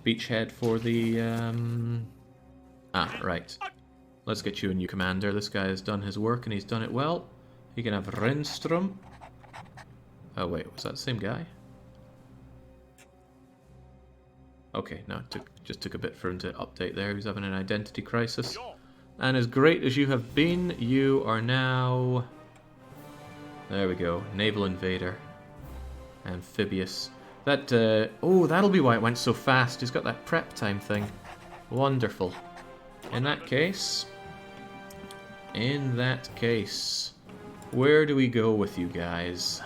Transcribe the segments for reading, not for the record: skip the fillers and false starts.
beachhead for the... Ah, right. Let's get you a new commander. This guy has done his work and he's done it well. He can have Renstrom. Oh wait, was that the same guy? Okay, no, it just took a bit for him to update there. He was having an identity crisis. And as great as you have been, you are now... There we go, naval invader. Amphibious. That, oh, that'll be why it went so fast. He's got that prep time thing. Wonderful. In that case, where do we go with you guys?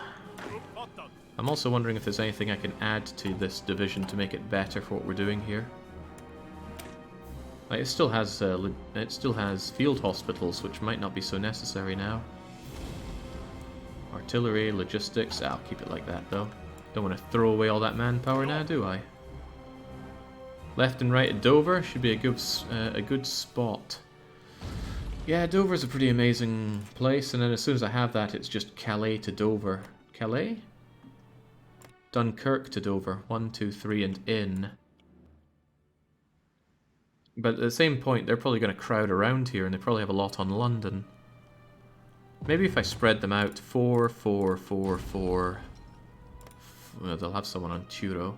I'm also wondering if there's anything I can add to this division to make it better for what we're doing here. Like, it still has field hospitals, which might not be so necessary now. Artillery, logistics. I'll keep it like that though. Don't want to throw away all that manpower now, do I? Left and right at Dover should be a good spot. Yeah, Dover's a pretty amazing place, and then as soon as I have that, it's just Calais to Dover. Calais? Dunkirk to Dover. 1, 2, 3, and in. But at the same point, they're probably going to crowd around here, and they probably have a lot on London. Maybe if I spread them out, 4, 4, 4, 4. Well, they'll have someone on Turo.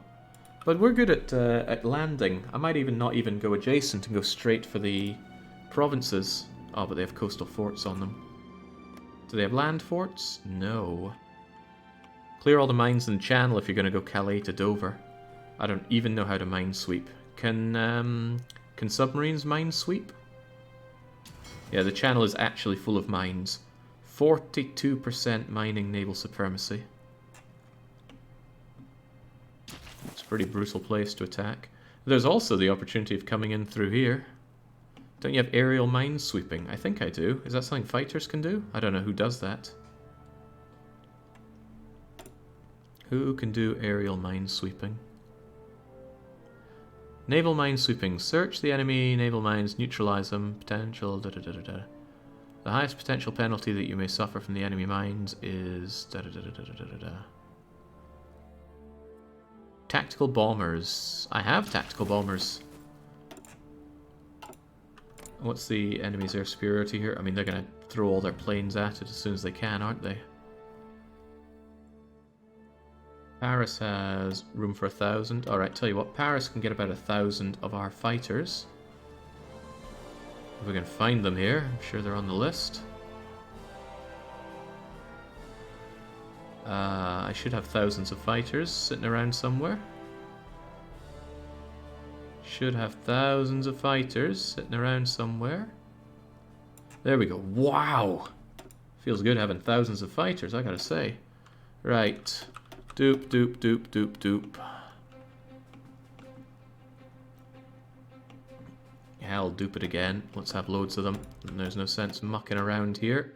But we're good at landing. I might even not even go adjacent and go straight for the provinces. Oh, but they have coastal forts on them. Do they have land forts? No. Clear all the mines in the channel if you're going to go Calais to Dover. I don't even know how to minesweep. Can submarines minesweep? Yeah, the channel is actually full of mines. 42% mining naval supremacy. It's a pretty brutal place to attack. There's also the opportunity of coming in through here. Don't you have aerial minesweeping? I think I do. Is that something fighters can do? I don't know who does that. Who can do aerial minesweeping? Naval minesweeping. Search the enemy naval mines, neutralize them. Potential... Da, da, da, da, da. The highest potential penalty that you may suffer from the enemy mines is... Da, da, da, da, da, da, da, da. Tactical bombers. I have tactical bombers. What's the enemy's air superiority here? I mean, they're going to throw all their planes at it as soon as they can, aren't they? Paris has room for 1,000. Alright, tell you what, Paris can get about 1,000 of our fighters. If we can find them here, I'm sure they're on the list. I should have thousands of fighters sitting around somewhere. Should have thousands of fighters sitting around somewhere. There we go. Wow! Feels good having thousands of fighters, I gotta say. Right. Doop, doop, doop, doop, doop. Hell, dupe it again. Let's have loads of them. And there's no sense mucking around here.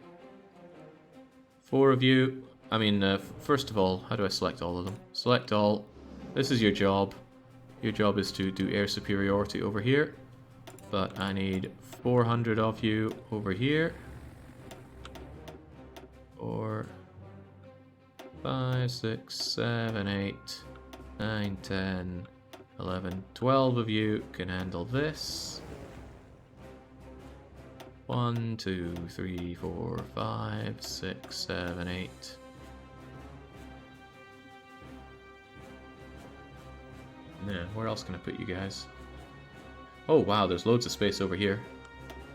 4 of you. I mean, first of all, how do I select all of them? Select all. This is your job. Your job is to do air superiority over here. But I need 400 of you over here. 4, 5, 6, 7, 8, 9, 10, 11, 12 of you can handle this. 1, 2, 3, 4, 5, 6, 7, 8. Yeah, where else can I put you guys? Oh wow, there's loads of space over here.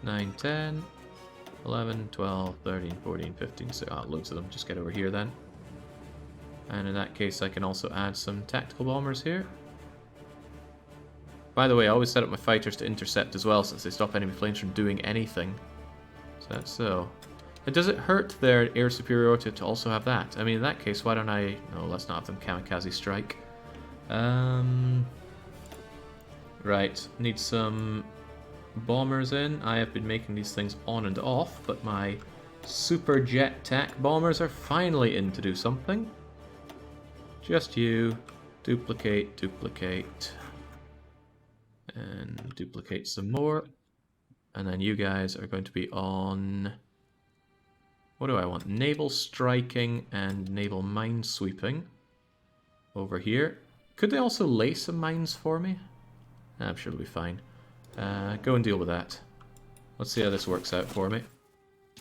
9, 10, 11, 12, 13, 14, 15, so loads of them. Just get over here then. And in that case I can also add some tactical bombers here. By the way, I always set up my fighters to intercept as well, since they stop enemy planes from doing anything. So that's so. Does it hurt their air superiority to also have that? I mean, in that case, why don't I... No, let's not have them kamikaze strike. Right, need some bombers in. I have been making these things on and off, but my super jet tac bombers are finally in to do something. Just you. Duplicate, duplicate. And duplicate some more. And then you guys are going to be on... What do I want? Naval striking and naval minesweeping. Over here. Could they also lay some mines for me? I'm sure it'll be fine. Go and deal with that. Let's see how this works out for me.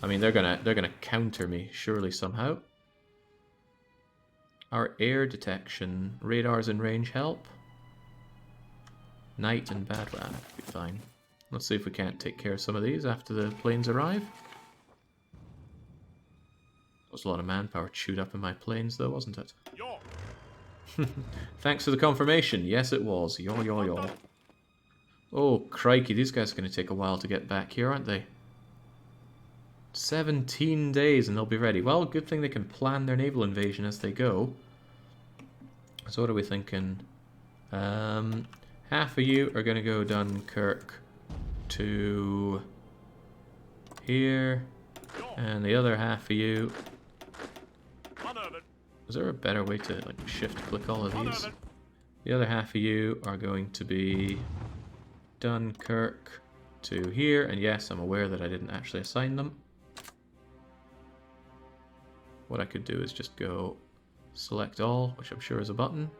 I mean, they're gonna counter me surely somehow. Our air detection radars in range help. Night and bad weather could be fine. Let's see if we can't take care of some of these after the planes arrive. There was a lot of manpower chewed up in my planes, though, wasn't it? Thanks for the confirmation. Yes, it was. Yo. Oh, crikey, these guys are going to take a while to get back here, aren't they? 17 days and they'll be ready. Well, good thing they can plan their naval invasion as they go. So what are we thinking? Half of you are going to go Dunkirk to here, and the other half of you... Is there a better way to like shift-click all of these? The other half of you are going to be Dunkirk to here, and yes, I'm aware that I didn't actually assign them. What I could do is just go select all, which I'm sure is a button.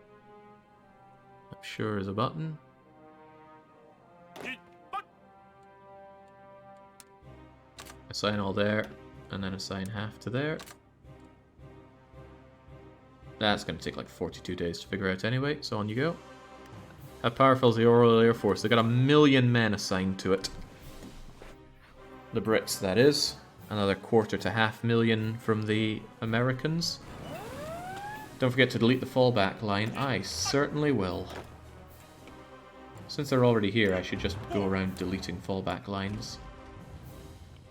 Assign all there, and then assign half to there. That's going to take like 42 days to figure out anyway, so on you go. How powerful is the Royal Air Force? They've got 1 million men assigned to it. The Brits, that is. Another 1/4 to 500,000 from the Americans. Don't forget to delete the fallback line. I certainly will. Since they're already here, I should just go around deleting fallback lines.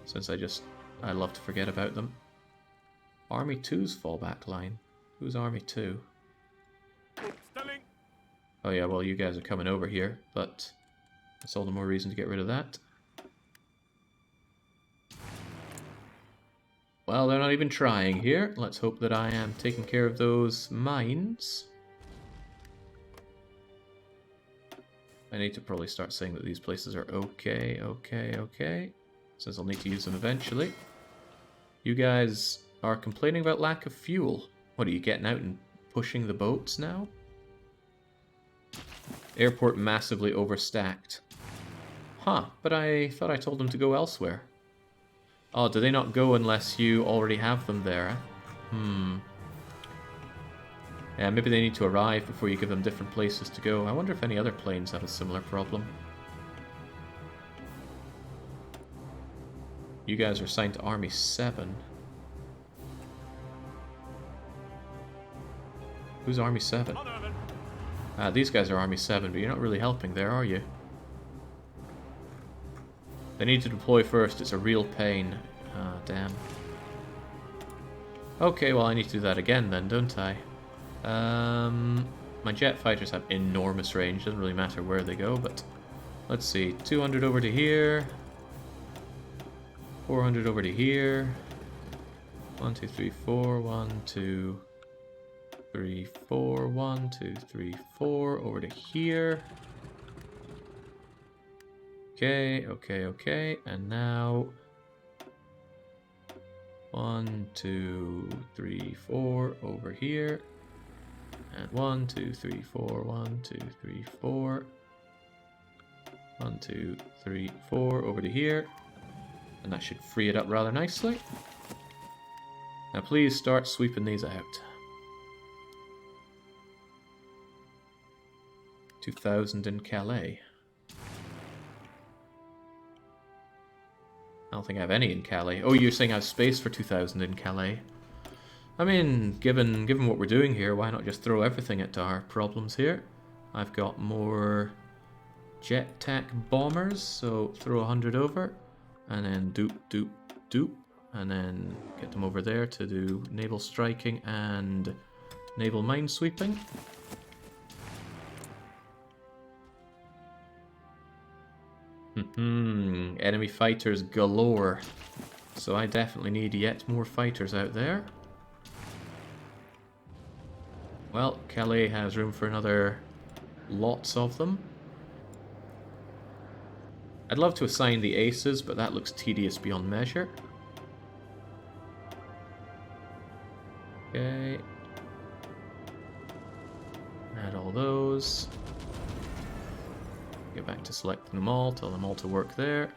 Since I love to forget about them. Army 2's fallback line. Who's Army 2? Oh yeah, well you guys are coming over here, but that's all the more reason to get rid of that. Well, they're not even trying here. Let's hope that I am taking care of those mines. I need to probably start saying that these places are okay. Since I'll need to use them eventually. You guys are complaining about lack of fuel. What, are you getting out and pushing the boats now? Airport massively overstacked. Huh, but I thought I told them to go elsewhere. Oh, do they not go unless you already have them there? Yeah, maybe they need to arrive before you give them different places to go. I wonder if any other planes have a similar problem. You guys are assigned to Army 7. Who's Army 7? These guys are Army 7, but you're not really helping there, are you? They need to deploy first. It's a real pain. Ah, damn. Okay, well I need to do that again then, don't I? My jet fighters have enormous range. Doesn't really matter where they go, but... Let's see. 200 over to here. 400 over to here. 1, 2, 3, 4. 1, 2... 3, 4, 1, 2, 3, 4, over to here. Okay, and now 1, 2, 3, 4 over here, and 1, 2, 3, 4, 1, 2, 3, 4, 1, 2, 3, 4 over to here, and that should free it up rather nicely. Now please start sweeping these out. 2,000 in Calais. I don't think I have any in Calais. Oh, you're saying I have space for 2,000 in Calais? I mean, given what we're doing here, why not just throw everything at our problems here? I've got more jet tack bombers, so throw 100 over, and then doop, and then get them over there to do naval striking and naval minesweeping. Enemy fighters galore. So I definitely need yet more fighters out there. Well, Calais has room for another lots of them. I'd love to assign the aces, but that looks tedious beyond measure. Okay. Add all those. Get back to selecting them all, tell them all to work there.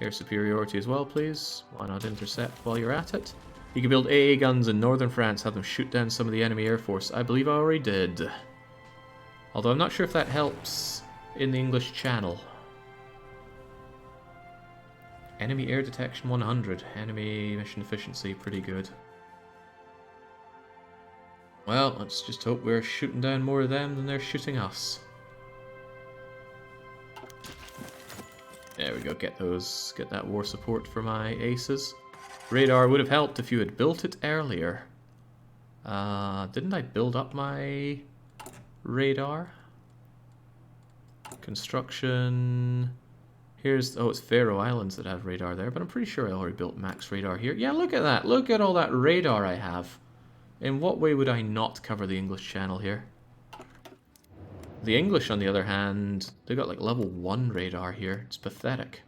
Air superiority as well, please. Why not intercept while you're at it? You can build AA guns in northern France, have them shoot down some of the enemy air force. I believe I already did. Although I'm not sure if that helps in the English Channel. Enemy air detection 100. Enemy mission efficiency pretty good. Well, let's just hope we're shooting down more of them than they're shooting us. There we go, get that war support for my aces. Radar would have helped if you had built it earlier. Didn't I build up my radar? Construction. Here's, oh, it's Faroe Islands that have radar there, but I'm pretty sure I already built max radar here. Yeah, look at that. Look at all that radar I have. In what way would I not cover the English Channel here? The English, on the other hand, they got like level 1 radar here. It's pathetic.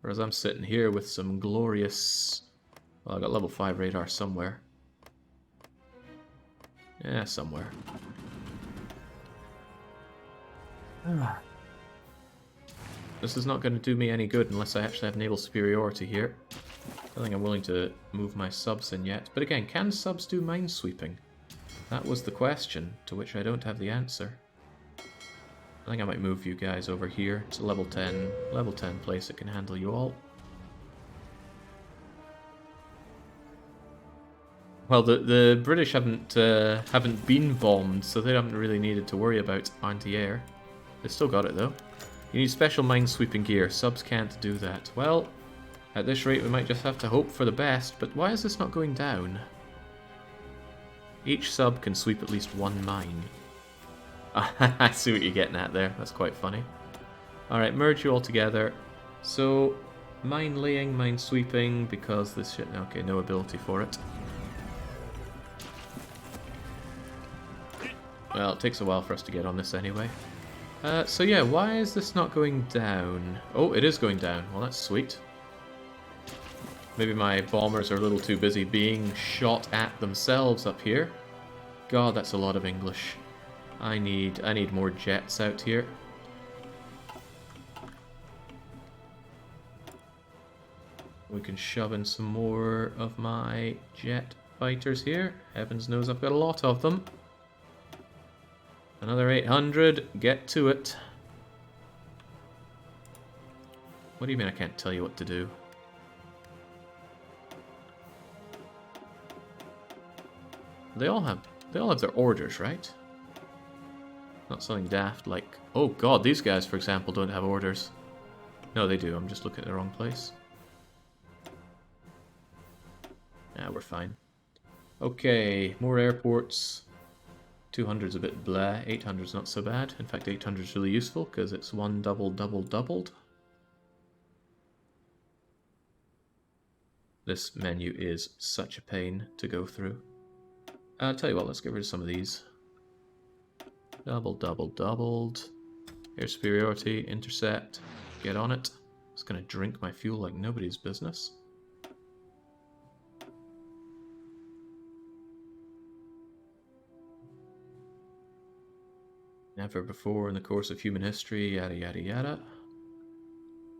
Whereas I'm sitting here with some glorious... Well, I got level 5 radar somewhere. Yeah, somewhere. This is not going to do me any good unless I actually have naval superiority here. I don't think I'm willing to move my subs in yet. But again, can subs do minesweeping? That was the question, to which I don't have the answer. I think I might move you guys over here. It's a level 10 place that can handle you all. Well, the British haven't been bombed, so they haven't really needed to worry about anti-air. They've still got it though. You need special minesweeping gear. Subs can't do that. Well, at this rate we might just have to hope for the best, but why is this not going down? Each sub can sweep at least one mine. I see what you're getting at there. That's quite funny. Alright, merge you all together. So, mine laying, mine sweeping, because this shit... Okay, no ability for it. Well, it takes a while for us to get on this anyway. So yeah, why is this not going down? Oh, it is going down. Well, that's sweet. Maybe my bombers are a little too busy being shot at themselves up here. God, that's a lot of English. I need more jets out here. We can shove in some more of my jet fighters here. Heavens knows I've got a lot of them. Another 800. Get to it. What do you mean I can't tell you what to do? They all have their orders, right? Not something daft like... Oh god, these guys, for example, don't have orders. No, they do. I'm just looking at the wrong place. Yeah, we're fine. Okay, more airports. 200's a bit blah. 800's not so bad. In fact, 800's really useful because it's one doubled. This menu is such a pain to go through. I'll tell you what, let's get rid of some of these. Doubled. Air superiority, intercept, get on it. It's gonna drink my fuel like nobody's business. Never before in the course of human history, yada yada yada.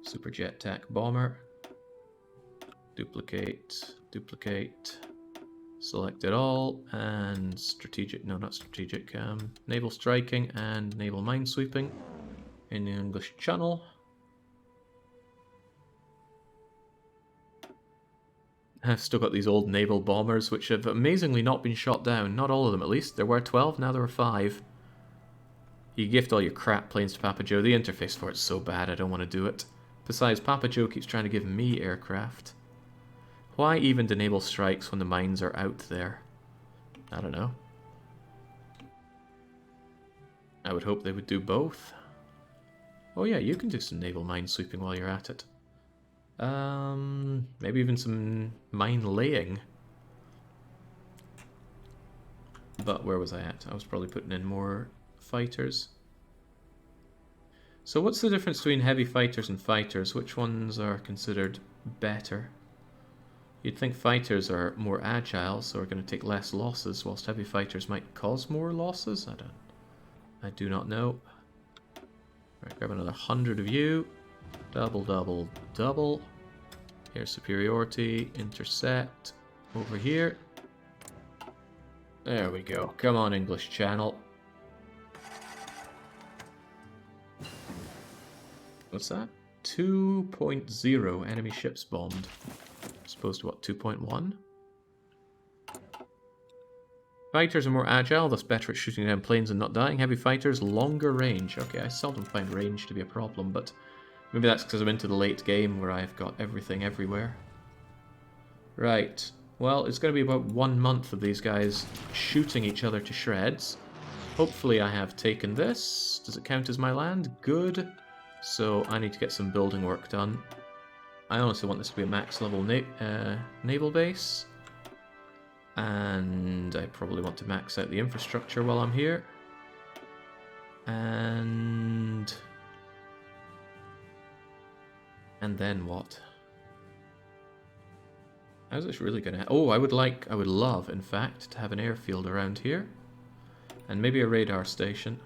Super jet tac bomber. Duplicate. Select it all, and strategic, no not strategic, naval striking and naval minesweeping in the English Channel. I've still got these old naval bombers which have amazingly not been shot down, not all of them at least. There were 12, now there are 5. You gift all your crap planes to Papa Joe. The interface for it's so bad I don't want to do it. Besides, Papa Joe keeps trying to give me aircraft. Why even do naval strikes when the mines are out there? I don't know. I would hope they would do both. Oh yeah, you can do some naval minesweeping while you're at it. Maybe even some mine laying. But where was I at? I was probably putting in more fighters. So what's the difference between heavy fighters and fighters? Which ones are considered better? You'd think fighters are more agile, so are going to take less losses, whilst heavy fighters might cause more losses? I do not know. Right, grab another 100 of you. Double, double, double. Air superiority, intercept. Over here. There we go. Come on, English Channel. What's that? 2.0 enemy ships bombed. As opposed to what, 2.1? Fighters are more agile, thus better at shooting down planes and not dying. Heavy fighters, longer range. Okay, I seldom find range to be a problem, but maybe that's because I'm into the late game where I've got everything everywhere. Right. Well, it's going to be about 1 month of these guys shooting each other to shreds. Hopefully I have taken this. Does it count as my land? Good. So I need to get some building work done. I honestly want this to be a max level naval base. And I probably want to max out the infrastructure while I'm here. And then what? How's this really gonna oh, I would love, in fact, to have an airfield around here. And maybe a radar station.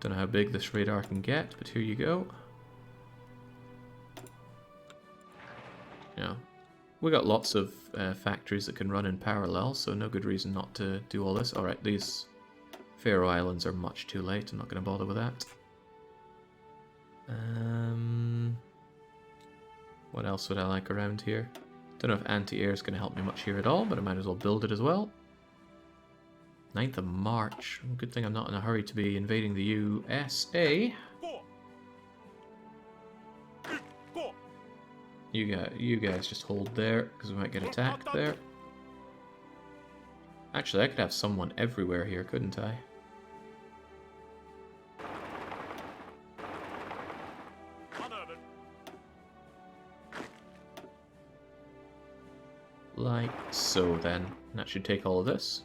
Don't know how big this radar can get, but here you go. Yeah. We got lots of factories that can run in parallel, so no good reason not to do all this. Alright, these Faroe Islands are much too late. I'm not going to bother with that. What else would I like around here? Don't know if anti-air is going to help me much here at all, but I might as well build it as well. 9th of March. Good thing I'm not in a hurry to be invading the USA. You guys just hold there, because we might get attacked there. Actually, I could have someone everywhere here, couldn't I? Like so, then. That should take all of this.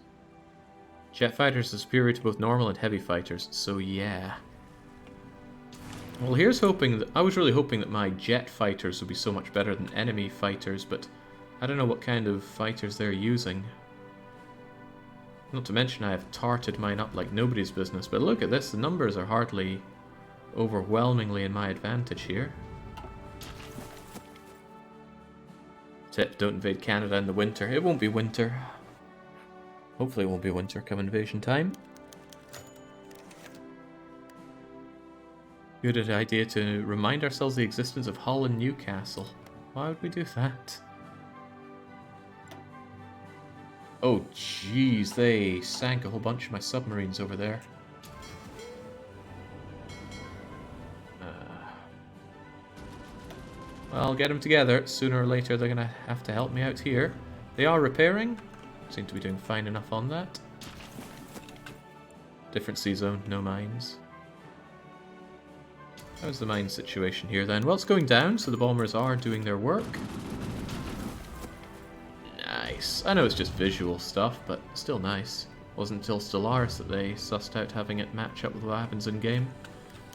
Jet fighters are superior to both normal and heavy fighters, so yeah. Well, here's hoping that... I was really hoping that my jet fighters would be so much better than enemy fighters, but I don't know what kind of fighters they're using. Not to mention I have tarted mine up like nobody's business, but look at this, the numbers are hardly overwhelmingly in my advantage here. Tip, don't invade Canada in the winter. It won't be winter. Hopefully it won't be winter come invasion time. Good idea to remind ourselves the existence of Hull and Newcastle. Why would we do that? Oh jeez, they sank a whole bunch of my submarines over there. Well, I'll get them together. Sooner or later they're going to have to help me out here. They are repairing. Seem to be doing fine enough on that. Different sea zone, no mines. How's the mine situation here then? Well, it's going down, so the bombers are doing their work. Nice. I know it's just visual stuff, but still nice. Wasn't until Stellaris that they sussed out having it match up with what happens in game.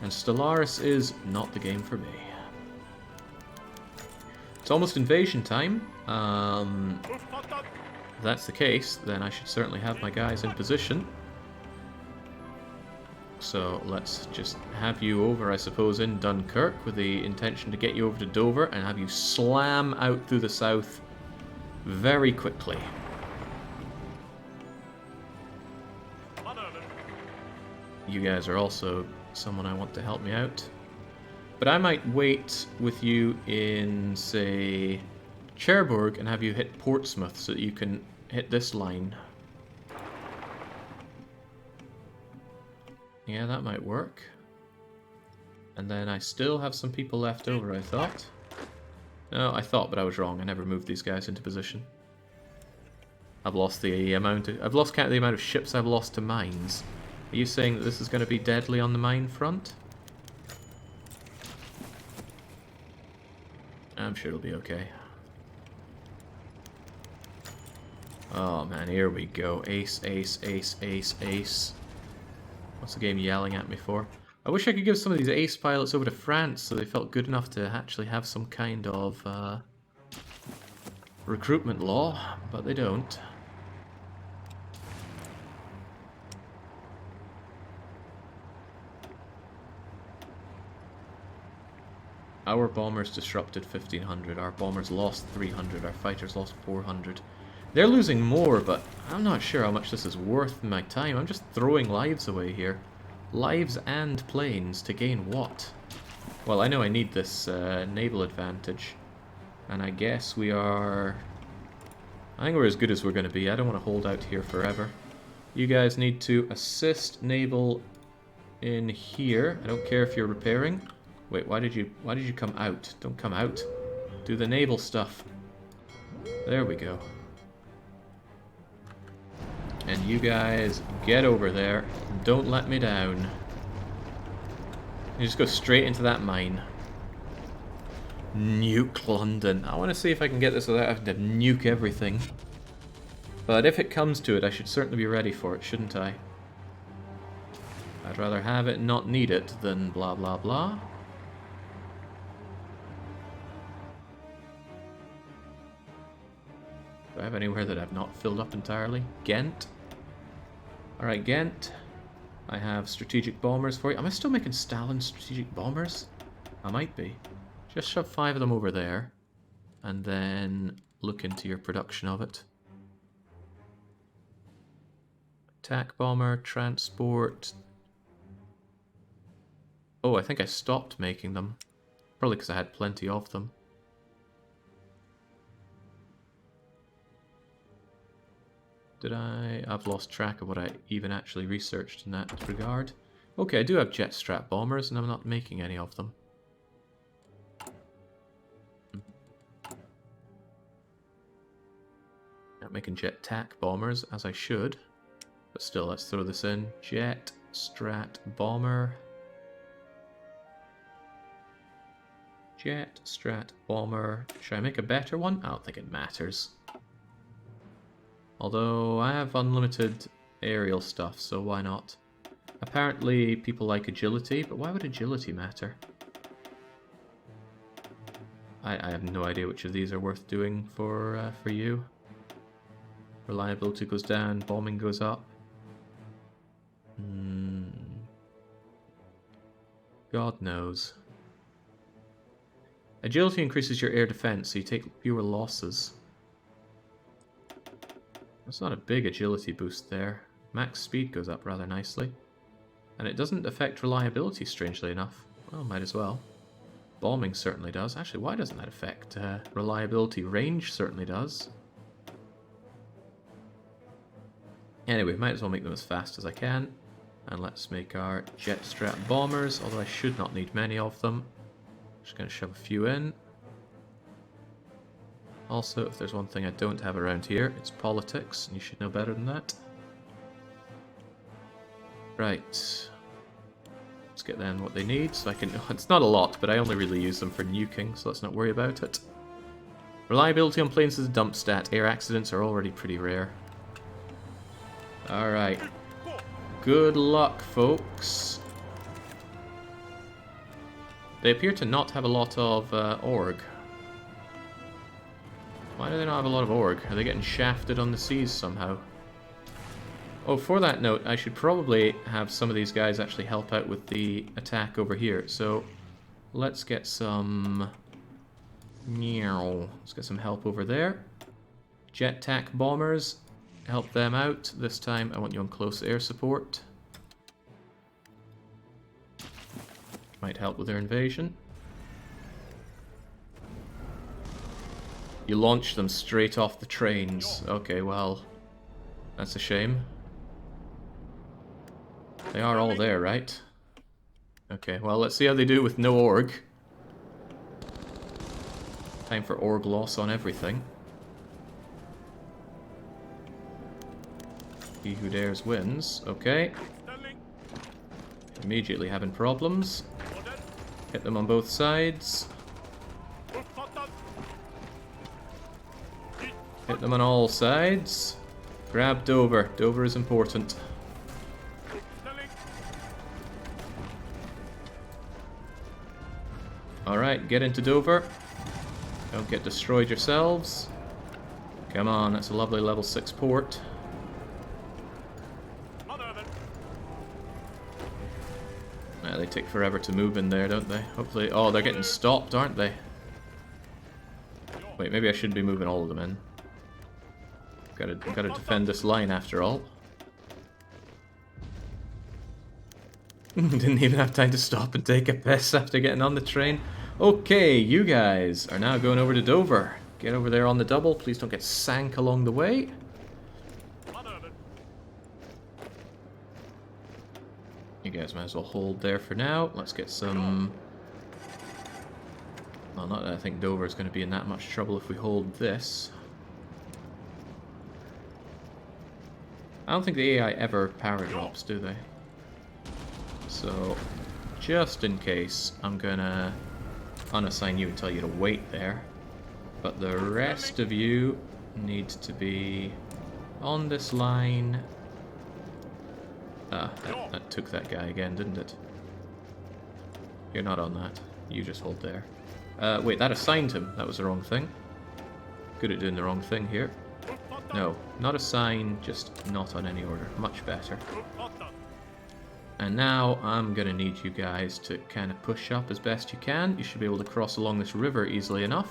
And Stellaris is not the game for me. It's almost invasion time. If that's the case, then I should certainly have my guys in position. So let's just have you over, I suppose, in Dunkirk with the intention to get you over to Dover and have you slam out through the south very quickly. You guys are also someone I want to help me out. But I might wait with you in, say, Cherbourg and have you hit Portsmouth so that you can hit this line. Yeah, that might work. And then I still have some people left over, I thought. No, I thought, but I was wrong. I never moved these guys into position. I've lost the amount of... I've lost count of the amount of ships I've lost to mines. Are you saying that this is going to be deadly on the mine front? I'm sure it'll be okay. Oh man, here we go. Ace, ace, ace, ace, ace. What's the game yelling at me for? I wish I could give some of these ace pilots over to France so they felt good enough to actually have some kind of recruitment law, but they don't. Our bombers disrupted 1,500, our bombers lost 300, our fighters lost 400. They're losing more, but I'm not sure how much this is worth my time. I'm just throwing lives away here. Lives and planes to gain what? Well, I know I need this naval advantage. And I guess we are... I think we're as good as we're going to be. I don't want to hold out here forever. You guys need to assist naval in here. I don't care if you're repairing. Wait, why did you come out? Don't come out. Do the naval stuff. There we go. And you guys get over there. Don't let me down. You just go straight into that mine. Nuke London. I want to see if I can get this without having to nuke everything. But if it comes to it, I should certainly be ready for it, shouldn't I? I'd rather have it and not need it than blah blah blah. Do I have anywhere that I've not filled up entirely? Ghent. Alright, Ghent. I have strategic bombers for you. Am I still making Stalin strategic bombers? I might be. Just shove 5 of them over there. And then look into your production of it. Attack bomber, transport. Oh, I think I stopped making them. Probably because I had plenty of them. Did I? I've lost track of what I even actually researched in that regard. Okay, I do have jet strat bombers, and I'm not making any of them. Not making jet tac bombers, as I should. But still, let's throw this in. Jet strat bomber. Jet strat bomber. Should I make a better one? I don't think it matters. Although, I have unlimited aerial stuff, so why not? Apparently, people like agility, but why would agility matter? I have no idea which of these are worth doing for you. Reliability goes down, bombing goes up. God knows. Agility increases your air defense, so you take fewer losses. That's not a big agility boost there. Max speed goes up rather nicely. And it doesn't affect reliability, strangely enough. Well, might as well. Bombing certainly does. Actually, why doesn't that affect reliability? Range certainly does. Anyway, might as well make them as fast as I can. And let's make our jet strat bombers, although I should not need many of them. Just going to shove a few in. Also, if there's one thing I don't have around here, it's politics, and you should know better than that. Right. Let's get them what they need, so I can... It's not a lot, but I only really use them for nuking, so let's not worry about it. Reliability on planes is a dump stat. Air accidents are already pretty rare. Alright. Good luck, folks. They appear to not have a lot of org. Why do they not have a lot of org? Are they getting shafted on the seas somehow? Oh, for that note, I should probably have some of these guys actually help out with the attack over here. So, let's get some... Let's get some help over there. Jet tac bombers. Help them out. This time I want you on close air support. Might help with their invasion. You launch them straight off the trains. Okay, well, that's a shame. They are all there, right? Okay, well, let's see how they do with no org. Time for org loss on everything. He who dares wins. Okay. Immediately having problems. Hit them on both sides. Hit them on all sides. Grab Dover. Dover is important. Alright, get into Dover. Don't get destroyed yourselves. Come on, that's a lovely level 6 port. They take forever to move in there, don't they? Hopefully... Oh, they're getting stopped, aren't they? Wait, maybe I should be moving all of them in. Gotta defend this line after all. Didn't even have time to stop and take a piss after getting on the train. Okay, you guys are now going over to Dover. Get over there on the double. Please don't get sank along the way. You guys might as well hold there for now. Let's get some... Well, not that I think Dover is going to be in that much trouble if we hold this. I don't think the AI ever power drops, do they? So, just in case, I'm gonna unassign you and tell you to wait there. But the rest of you need to be on this line. Ah, that took that guy again, didn't it? You're not on that. You just hold there. Wait, that assigned him. That was the wrong thing. Good at doing the wrong thing here. No, not assign, just not on any order. Much better. And now I'm going to need you guys to kind of push up as best you can. You should be able to cross along this river easily enough.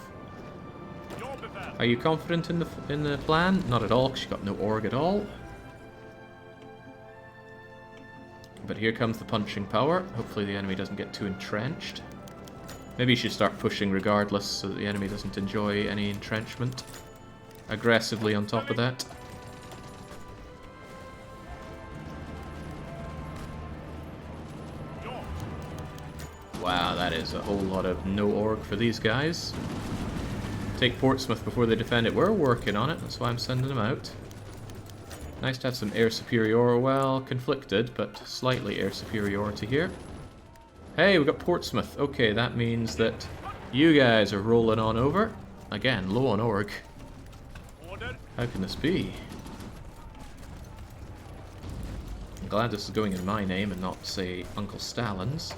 Are you confident in the plan? Not at all, because you've got no org at all. But here comes the punching power. Hopefully the enemy doesn't get too entrenched. Maybe you should start pushing regardless so that the enemy doesn't enjoy any entrenchment. Aggressively on top of that. Wow, that is a whole lot of no org for these guys. Take Portsmouth before they defend it. We're working on it, that's why I'm sending them out. Nice to have some air superiority. Well, conflicted, but slightly air superiority here. Hey, we got Portsmouth. Okay, that means that you guys are rolling on over. Again, low on org. How can this be? I'm glad this is going in my name and not, say, Uncle Stalin's.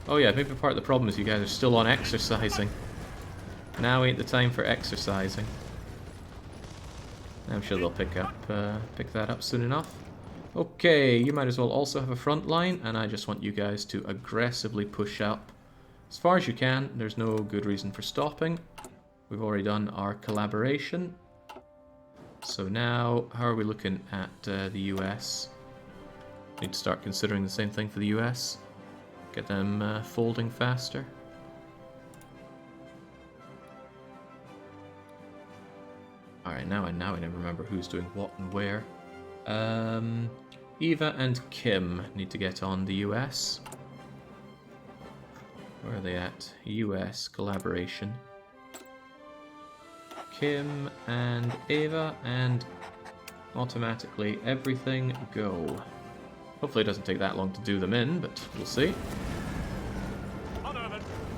Oh yeah, maybe part of the problem is you guys are still on exercising. Now ain't the time for exercising. I'm sure they'll pick that up soon enough. Okay, you might as well also have a front line, and I just want you guys to aggressively push up as far as you can. There's no good reason for stopping. We've already done our collaboration. So now, how are we looking at the US? Need to start considering the same thing for the US. Get them folding faster. Alright, now I never remember who's doing what and where. Eva and Kim need to get on the US. Where are they at? US collaboration. Kim and Eva, and automatically everything go. Hopefully it doesn't take that long to do them in, but we'll see.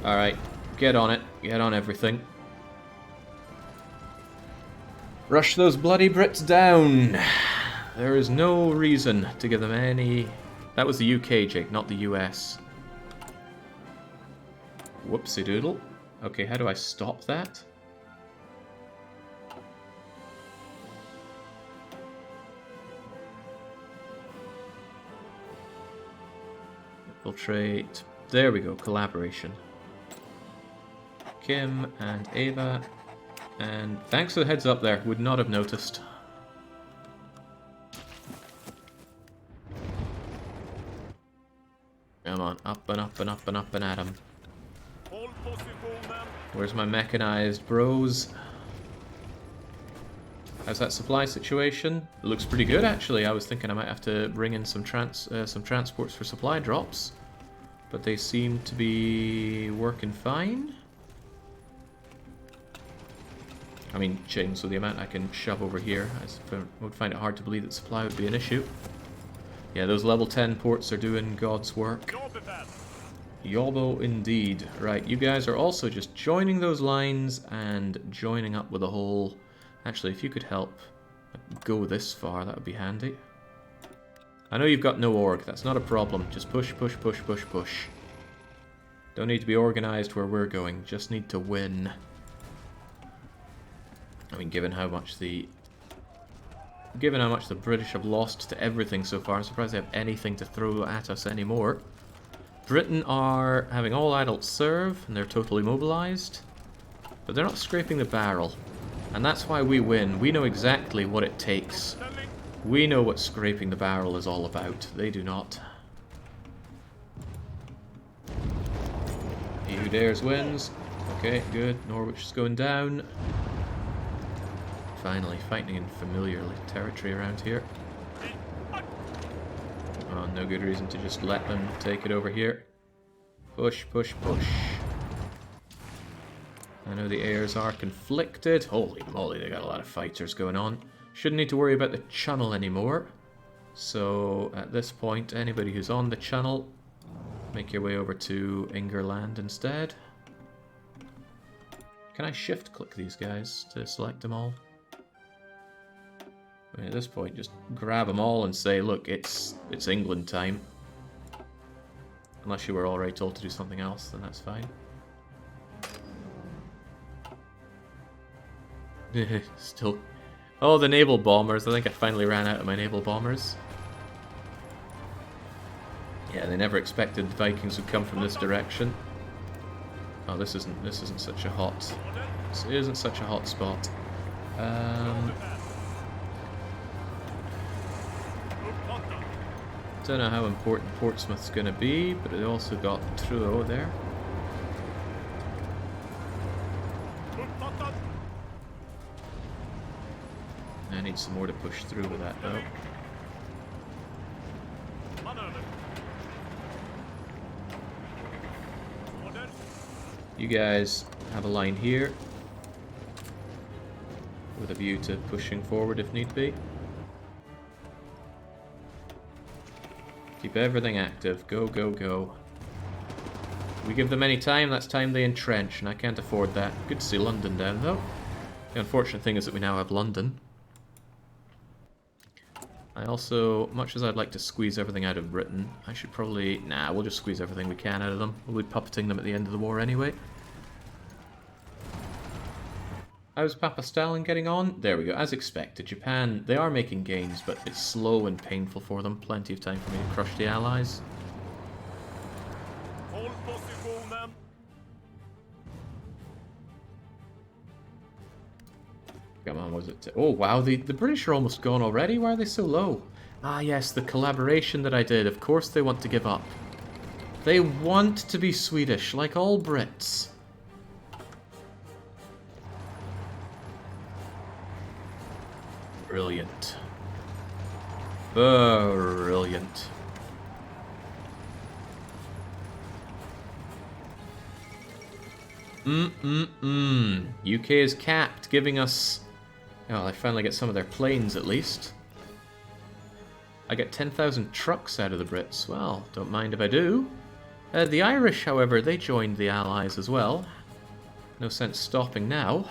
Alright, get on it. Get on everything. Rush those bloody Brits down. There is no reason to give them any... That was the UK, Jake, not the US. Whoopsie doodle. Okay, how do I stop that? Infiltrate. There we go, collaboration. Kim and Ava. And thanks for the heads up there, would not have noticed. Come on, up and up and up and up and at 'em. Where's my mechanized bros? How's that supply situation? It looks pretty good actually. I was thinking I might have to bring in some transports for supply drops, but they seem to be working fine. I mean, change, so the amount I can shove over here, I would find it hard to believe that supply would be an issue. Yeah, those level 10 ports are doing God's work. Yobbo indeed. Right, you guys are also just joining those lines and joining up with a whole... Actually, if you could help go this far, that would be handy. I know you've got no org, that's not a problem. Just push, push, push, push, push. Don't need to be organized where we're going, just need to win. I mean, given how much the British have lost to everything so far, I'm surprised they have anything to throw at us anymore. Britain are having all adults serve, and they're totally mobilized. But they're not scraping the barrel. And that's why we win. We know exactly what it takes. We know what scraping the barrel is all about. They do not. He who dares wins. Okay, good. Norwich is going down. Finally, fighting in familiar territory around here. Oh, no good reason to just let them take it over here. Push, push, push. I know the heirs are conflicted. Holy moly, they got a lot of fighters going on. Shouldn't need to worry about the channel anymore. So, at this point, anybody who's on the channel, make your way over to Ingerland instead. Can I shift-click these guys to select them all? I mean, at this point, just grab them all and say, look, it's England time. Unless you were already told to do something else, then that's fine. Still... Oh, the naval bombers. I think I finally ran out of my naval bombers. Yeah, they never expected the Vikings would come from this direction. Oh, this isn't such a hot... This isn't such a hot spot. Don't know how important Portsmouth's going to be, but it also got Truro there. I need some more to push through with that, though. You guys have a line here, with a view to pushing forward if need be. Keep everything active. Go, go, go. We give them any time, that's time they entrench, and I can't afford that. Good to see London down, though. The unfortunate thing is that we now have London. I also, much as I'd like to squeeze everything out of Britain, I should probably... Nah, we'll just squeeze everything we can out of them. We'll be puppeting them at the end of the war anyway. How's Papa Stalin getting on? There we go, as expected. Japan, they are making gains, but it's slow and painful for them. Plenty of time for me to crush the Allies. Come on, was it... Oh, wow, the British are almost gone already? Why are they so low? Ah, yes, the collaboration that I did. Of course they want to give up. They want to be Swedish, like all Brits. Brilliant. Brilliant. UK is capped, giving us... Oh, I finally get some of their planes, at least. I get 10,000 trucks out of the Brits. Well, don't mind if I do. The Irish, however, they joined the Allies as well. No sense stopping now.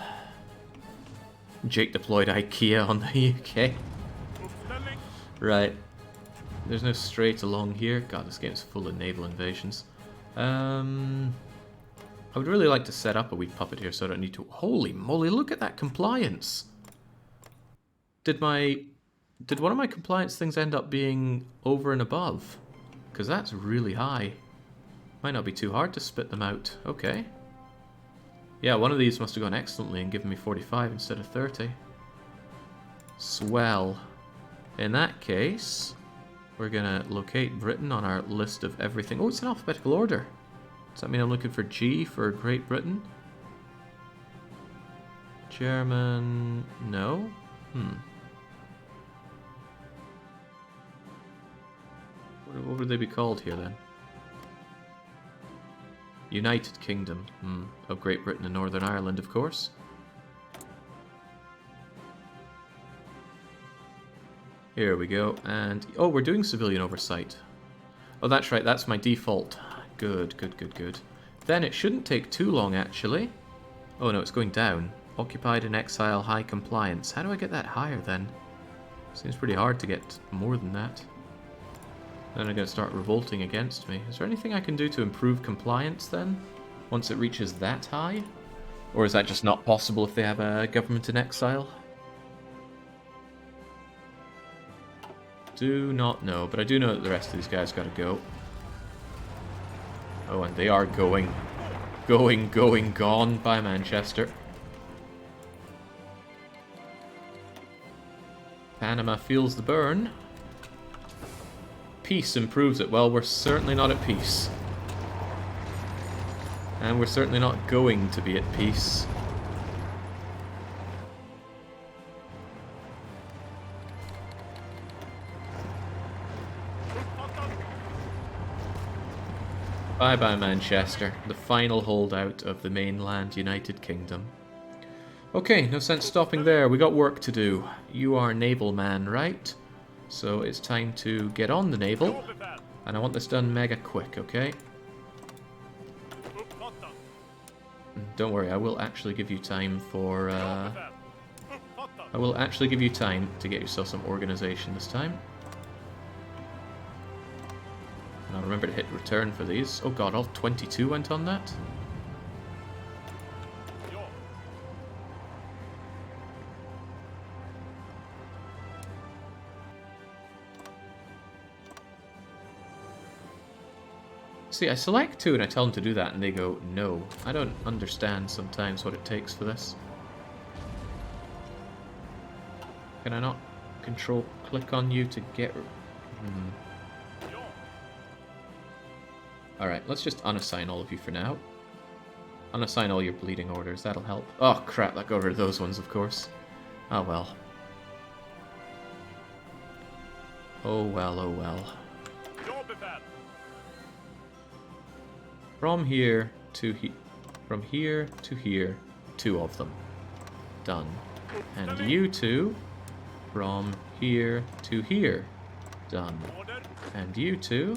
Jake deployed IKEA on the UK. Right. There's no strait along here. God, this game's full of naval invasions. I would really like to set up a wee puppet here so I don't need to... Holy moly, look at that compliance! Did one of my compliance things end up being over and above? Because that's really high. Might not be too hard to spit them out. Okay. Yeah, one of these must have gone excellently and given me 45 instead of 30. Swell. In that case, we're gonna locate Britain on our list of everything. Oh, it's in alphabetical order. Does that mean I'm looking for G for Great Britain? German... no? What would they be called here, then? United Kingdom. Of Great Britain and Northern Ireland, of course. Here we go, and... oh, we're doing civilian oversight. Oh, that's right, that's my default. Good, good, good, good. Then it shouldn't take too long, actually. Oh no, it's going down. Occupied in exile, high compliance. How do I get that higher, then? Seems pretty hard to get more than that. Then they're going to start revolting against me. Is there anything I can do to improve compliance, then? Once it reaches that high? Or is that just not possible if they have a government in exile? Do not know, but I do know that the rest of these guys got to go. Oh, and they are going, gone by Manchester. Panama feels the burn. Peace improves it. Well, we're certainly not at peace. And we're certainly not going to be at peace. Bye-bye, Manchester, the final holdout of the mainland United Kingdom. Okay, no sense stopping there. We got work to do. You are naval man, right? So it's time to get on the naval. And I want this done mega quick, okay? Don't worry, I will actually give you time for... I will actually give you time to get yourself some organization this time. And I'll remember to hit return for these. Oh god, all 22 went on that? See, I select 2 and I tell them to do that and they go, no. I don't understand sometimes what it takes for this. Can I not control click on you to get... Alright, let's just unassign all of you for now. Unassign all your bleeding orders, that'll help. Oh crap, that got rid of those ones, of course. Oh well. Oh well, oh well. From here to from here to here, 2 of them. Done. And you 2, from here to here. Done. And you 2,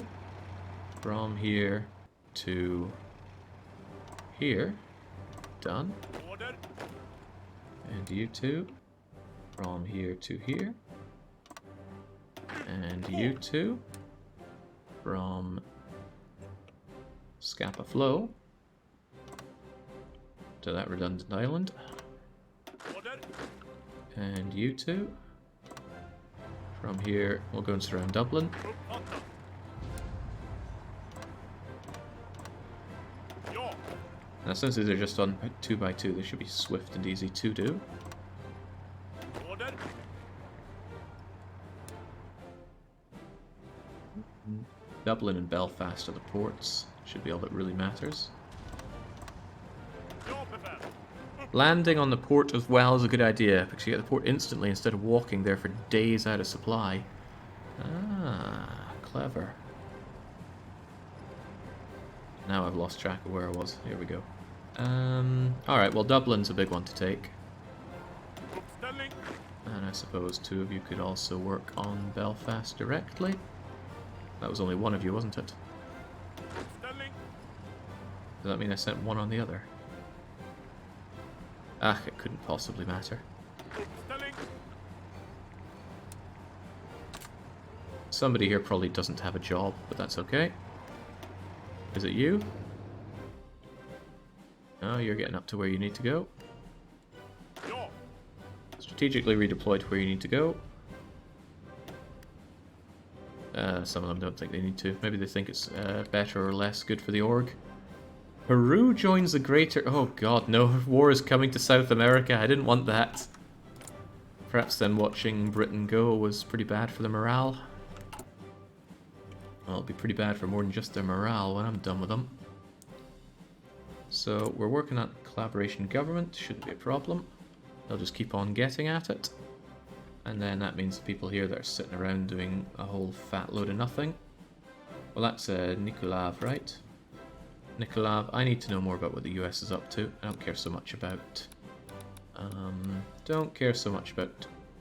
from here to here. Done. And you 2, from here to here. And you 2, from Scapa Flow to that redundant island. And you 2, from here, we'll go and surround Dublin. Now, since these are just on 2 by 2, they should be swift and easy to do. Dublin and Belfast are the ports. Should be all that really matters. Landing on the port as well is a good idea, because you get the port instantly instead of walking there for days out of supply. Ah, clever. Now I've lost track of where I was. Here we go. Alright, well Dublin's a big one to take. And I suppose 2 of you could also work on Belfast directly. That was only 1 of you, wasn't it? Does that mean I sent 1 on the other? Ah, it couldn't possibly matter. Somebody here probably doesn't have a job, but that's okay. Is it you? No, you're getting up to where you need to go. Strategically redeployed where you need to go. Some of them don't think they need to. Maybe they think it's better or less good for the org. Peru joins the greater... Oh god, no. War is coming to South America. I didn't want that. Perhaps then watching Britain go was pretty bad for the morale. Well, it'll be pretty bad for more than just their morale when I'm done with them. So, we're working on collaboration government. Shouldn't be a problem. They'll just keep on getting at it. And then that means the people here that are sitting around doing a whole fat load of nothing. Well, that's Nikolaev, right? Nikolaev, I need to know more about what the US is up to. I don't care so much about...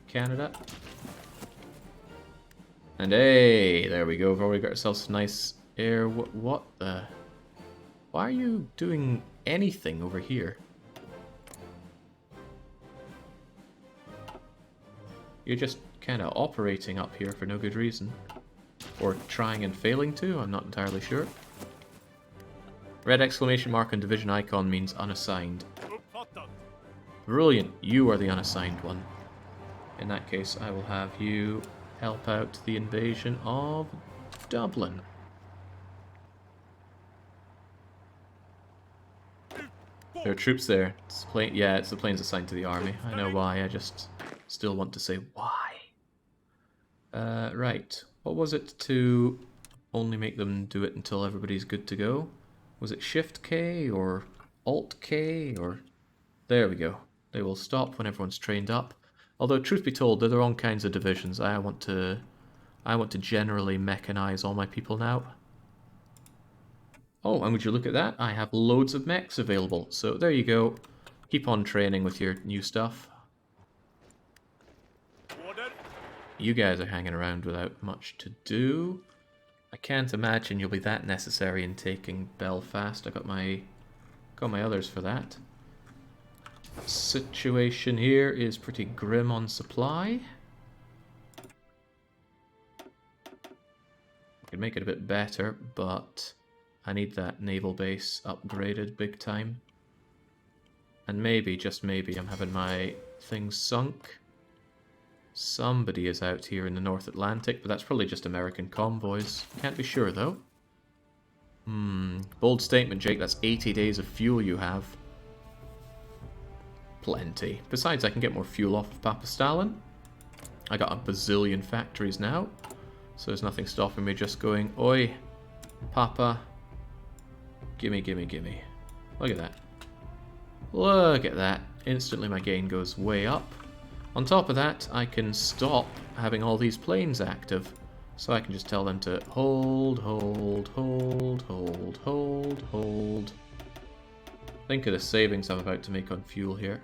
Canada. And hey, there we go. We've already got ourselves some nice air. What the... Why are you doing anything over here? You're just kind of operating up here for no good reason. Or trying and failing to, I'm not entirely sure. Red exclamation mark and division icon means unassigned. Brilliant, you are the unassigned one. In that case, I will have you help out the invasion of Dublin. There are troops there. It's plane. Yeah, it's the planes assigned to the army. I know why. I just still want to say why. Right. What was it to only make them do it until everybody's good to go? Was it Shift K or Alt K or... There we go. They will stop when everyone's trained up. Although, truth be told, they're the wrong kinds of divisions. I want to generally mechanize all my people now. Oh, and would you look at that? I have loads of mechs available. So there you go. Keep on training with your new stuff. You guys are hanging around without much to do. I can't imagine you'll be that necessary in taking Belfast. I got my others for that. Situation here is pretty grim on supply. I could make it a bit better, but I need that naval base upgraded big time. And maybe, just maybe, I'm having my things sunk. Somebody is out here in the North Atlantic, but that's probably just American convoys. Can't be sure, though. Bold statement, Jake. That's 80 days of fuel you have. Plenty. Besides, I can get more fuel off of Papa Stalin. I got a bazillion factories now, so there's nothing stopping me just going, oi, Papa, gimme, gimme, gimme. Look at that. Look at that. Instantly my gain goes way up. On top of that, I can stop having all these planes active. So I can just tell them to hold, hold, hold, hold, hold, hold. Think of the savings I'm about to make on fuel here.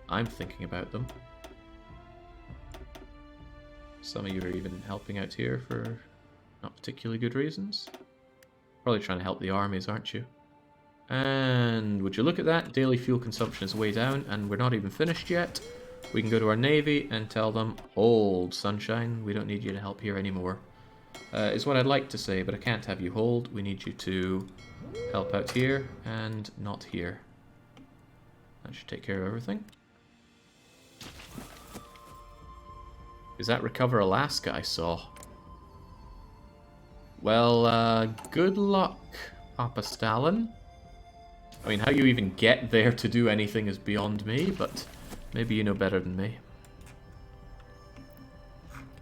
I'm thinking about them. Some of you are even helping out here for not particularly good reasons. Probably trying to help the armies, aren't you? And would you look at that? Daily fuel consumption is way down, and we're not even finished yet. We can go to our navy and tell them, hold, sunshine, we don't need you to help here anymore. Is what I'd like to say, but I can't have you hold. We need you to help out here and not here. That should take care of everything. Is that Recover Alaska I saw? Well, good luck, Papa Stalin. I mean, how you even get there to do anything is beyond me, but maybe you know better than me.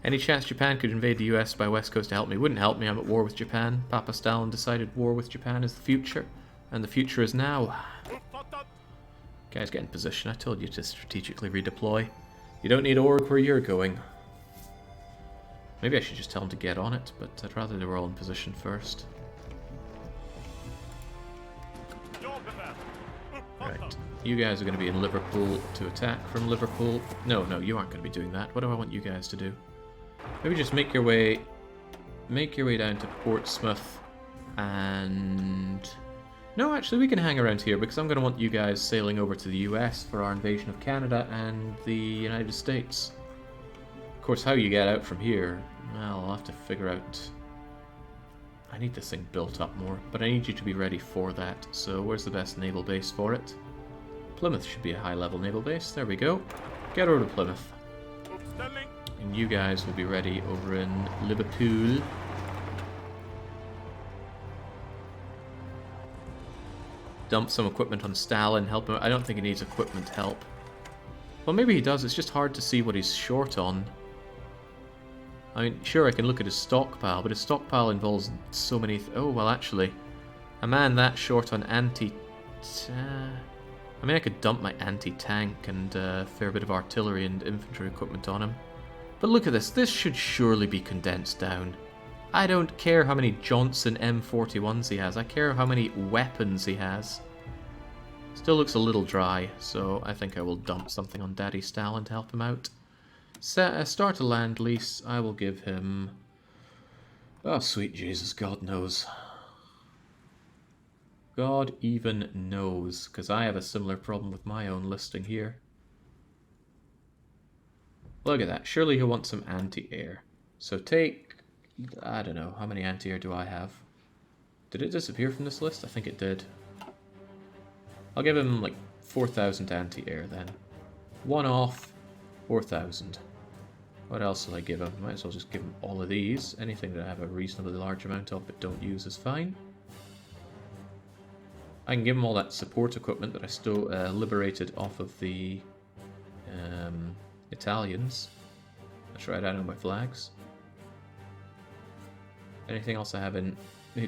Any chance Japan could invade the US by West Coast to help me? Wouldn't help me, I'm at war with Japan. Papa Stalin decided war with Japan is the future, and the future is now. Guys, get in position. I told you to strategically redeploy. You don't need org where you're going. Maybe I should just tell them to get on it, but I'd rather they were all in position first. Right. You guys are going to be in Liverpool to attack from Liverpool. No, no, you aren't going to be doing that. What do I want you guys to do? Maybe just make your way down to Portsmouth and... No, actually, we can hang around here because I'm going to want you guys sailing over to the US for our invasion of Canada and the United States. Of course, how you get out from here, well, I'll have to figure out. I need this thing built up more, but I need you to be ready for that. So where's the best naval base for it? Plymouth should be a high-level naval base. There we go. Get over to Plymouth. And you guys will be ready over in Liverpool. Dump some equipment on Stalin, help him. I don't think he needs equipment help. Well, maybe he does. It's just hard to see what he's short on. I mean, sure, I can look at his stockpile, but his stockpile involves so many... Oh, well, actually, a man that short on anti... I mean, I could dump my anti-tank and a fair bit of artillery and infantry equipment on him. But look at this. This should surely be condensed down. I don't care how many Johnson M41s he has. I care how many weapons he has. Still looks a little dry, so I think I will dump something on Daddy Stalin to help him out. Start a land lease. I will give him... Oh, sweet Jesus, God knows. God even knows, because I have a similar problem with my own listing here. Look at that. Surely he'll want some anti-air. So take... I don't know. How many anti-air do I have? Did it disappear from this list? I think it did. I'll give him like 4,000 anti-air then. One off, 4,000. What else will I give him? Might as well just give him all of these. Anything that I have a reasonably large amount of but don't use is fine. I can give them all that support equipment that I still liberated off of the Italians. That's right, I know my flags. Anything else I have in...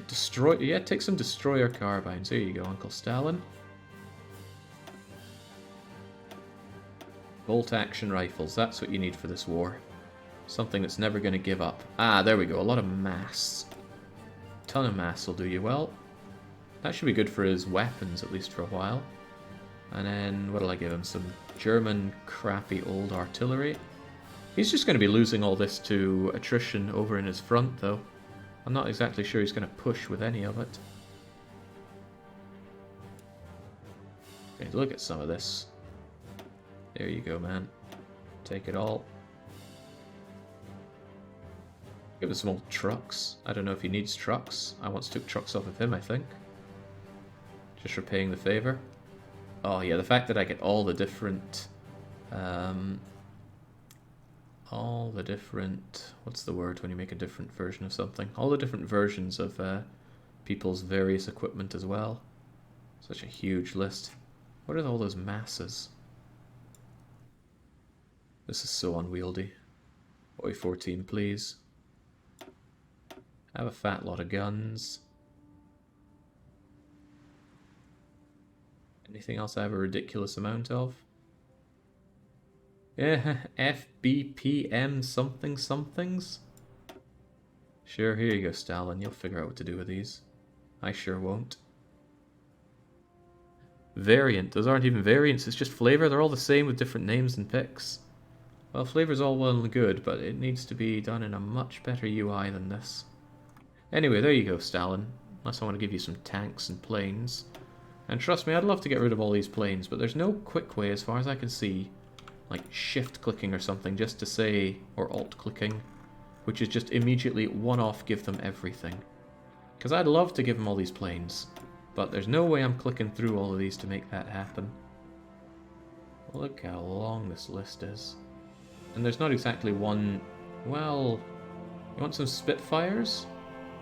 Destroy... Yeah, take some destroyer carbines. There you go, Uncle Stalin. Bolt action rifles, that's what you need for this war. Something that's never going to give up. Ah, there we go, a lot of mass. Ton of mass will do you well. That should be good for his weapons, at least for a while. And then, what'll I give him? Some German crappy old artillery. He's just going to be losing all this to attrition over in his front, though. I'm not exactly sure he's going to push with any of it. Okay, look at some of this. There you go, man. Take it all. Give him some old trucks. I don't know if he needs trucks. I once took trucks off of him, I think. Just repaying the favor. Oh yeah, the fact that I get all the different... what's the word when you make a different version of something? All the different versions of people's various equipment as well. Such a huge list. What are all those masses? This is so unwieldy. HoI 14, please. I have a fat lot of guns. Anything else I have a ridiculous amount of? Yeah, FBPM something somethings. Sure, here you go, Stalin. You'll figure out what to do with these. I sure won't. Variant. Those aren't even variants, it's just flavor. They're all the same with different names and picks. Well, flavor's all well and good, but it needs to be done in a much better UI than this. Anyway, there you go, Stalin. Unless I want to give you some tanks and planes. And trust me, I'd love to get rid of all these planes, but there's no quick way as far as I can see, like shift-clicking or something, just to say, or alt-clicking, which is just immediately one-off give them everything. Because I'd love to give them all these planes, but there's no way I'm clicking through all of these to make that happen. Look how long this list is. And there's not exactly one... Well, you want some Spitfires?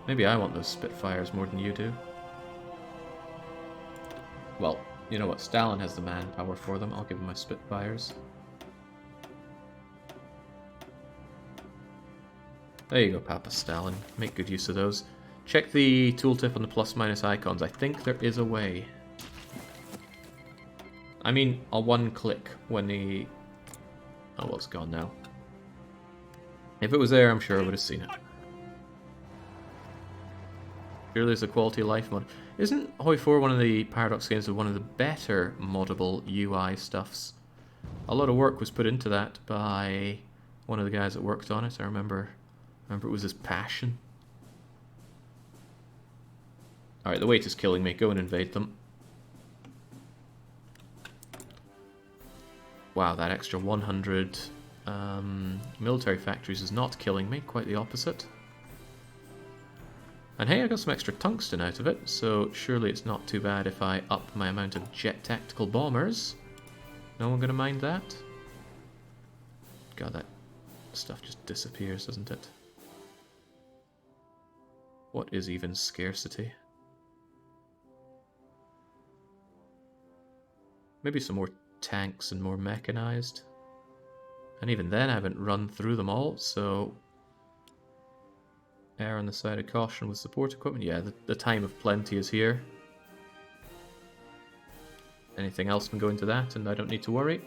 Maybe I want those Spitfires more than you do. Well, you know what, Stalin has the manpower for them. I'll give him my Spitfires. There you go, Papa Stalin. Make good use of those. Check the tooltip on the plus-minus icons. I think there is a way. I mean, a one-click when the... Oh, well, it's gone now. If it was there, I'm sure I would have seen it. Surely there's a quality of life mod. Isn't HoI 4 one of the Paradox games with one of the better moddable UI stuffs? A lot of work was put into that by one of the guys that worked on it. I remember it was his passion. Alright, the weight is killing me. Go and invade them. Wow, that extra 100 military factories is not killing me. Quite the opposite. And hey, I got some extra tungsten out of it, so surely it's not too bad if I up my amount of jet tactical bombers. No one gonna mind that? God, that stuff just disappears, doesn't it? What is even scarcity? Maybe some more tanks and more mechanized. And even then I haven't run through them all, so... Err on the side of caution with support equipment. Yeah, the time of plenty is here. Anything else can go into that and I don't need to worry.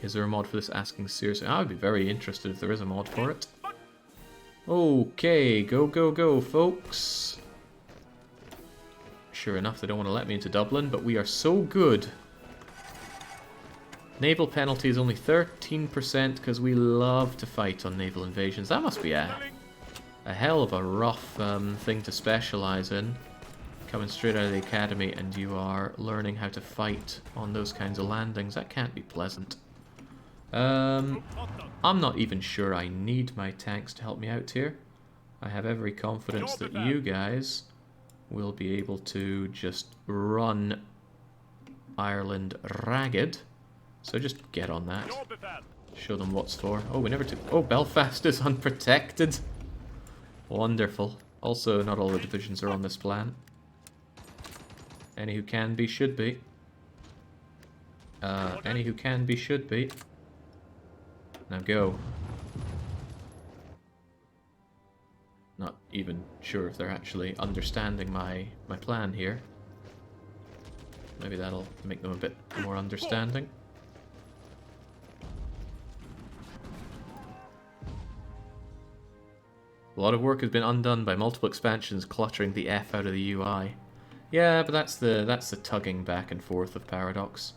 Is there a mod for this? Asking seriously. I would be very interested if there is a mod for it. Okay, go, go, go, folks. Sure enough, they don't want to let me into Dublin, but we are so good. Naval penalty is only 13% because we love to fight on naval invasions. That must be a hell of a rough thing to specialize in. Coming straight out of the academy and you are learning how to fight on those kinds of landings. That can't be pleasant. I'm not even sure I need my tanks to help me out here. I have every confidence that you guys will be able to just run Ireland ragged. So just get on that. Show them what's for. Oh, we never took... Oh, Belfast is unprotected. Wonderful. Also, not all the divisions are on this plan. Any who can be, should be. Any who can be, should be. Now go. Not even sure if they're actually understanding my plan here. Maybe that'll make them a bit more understanding. A lot of work has been undone by multiple expansions cluttering the F out of the UI. Yeah, but that's the tugging back and forth of Paradox.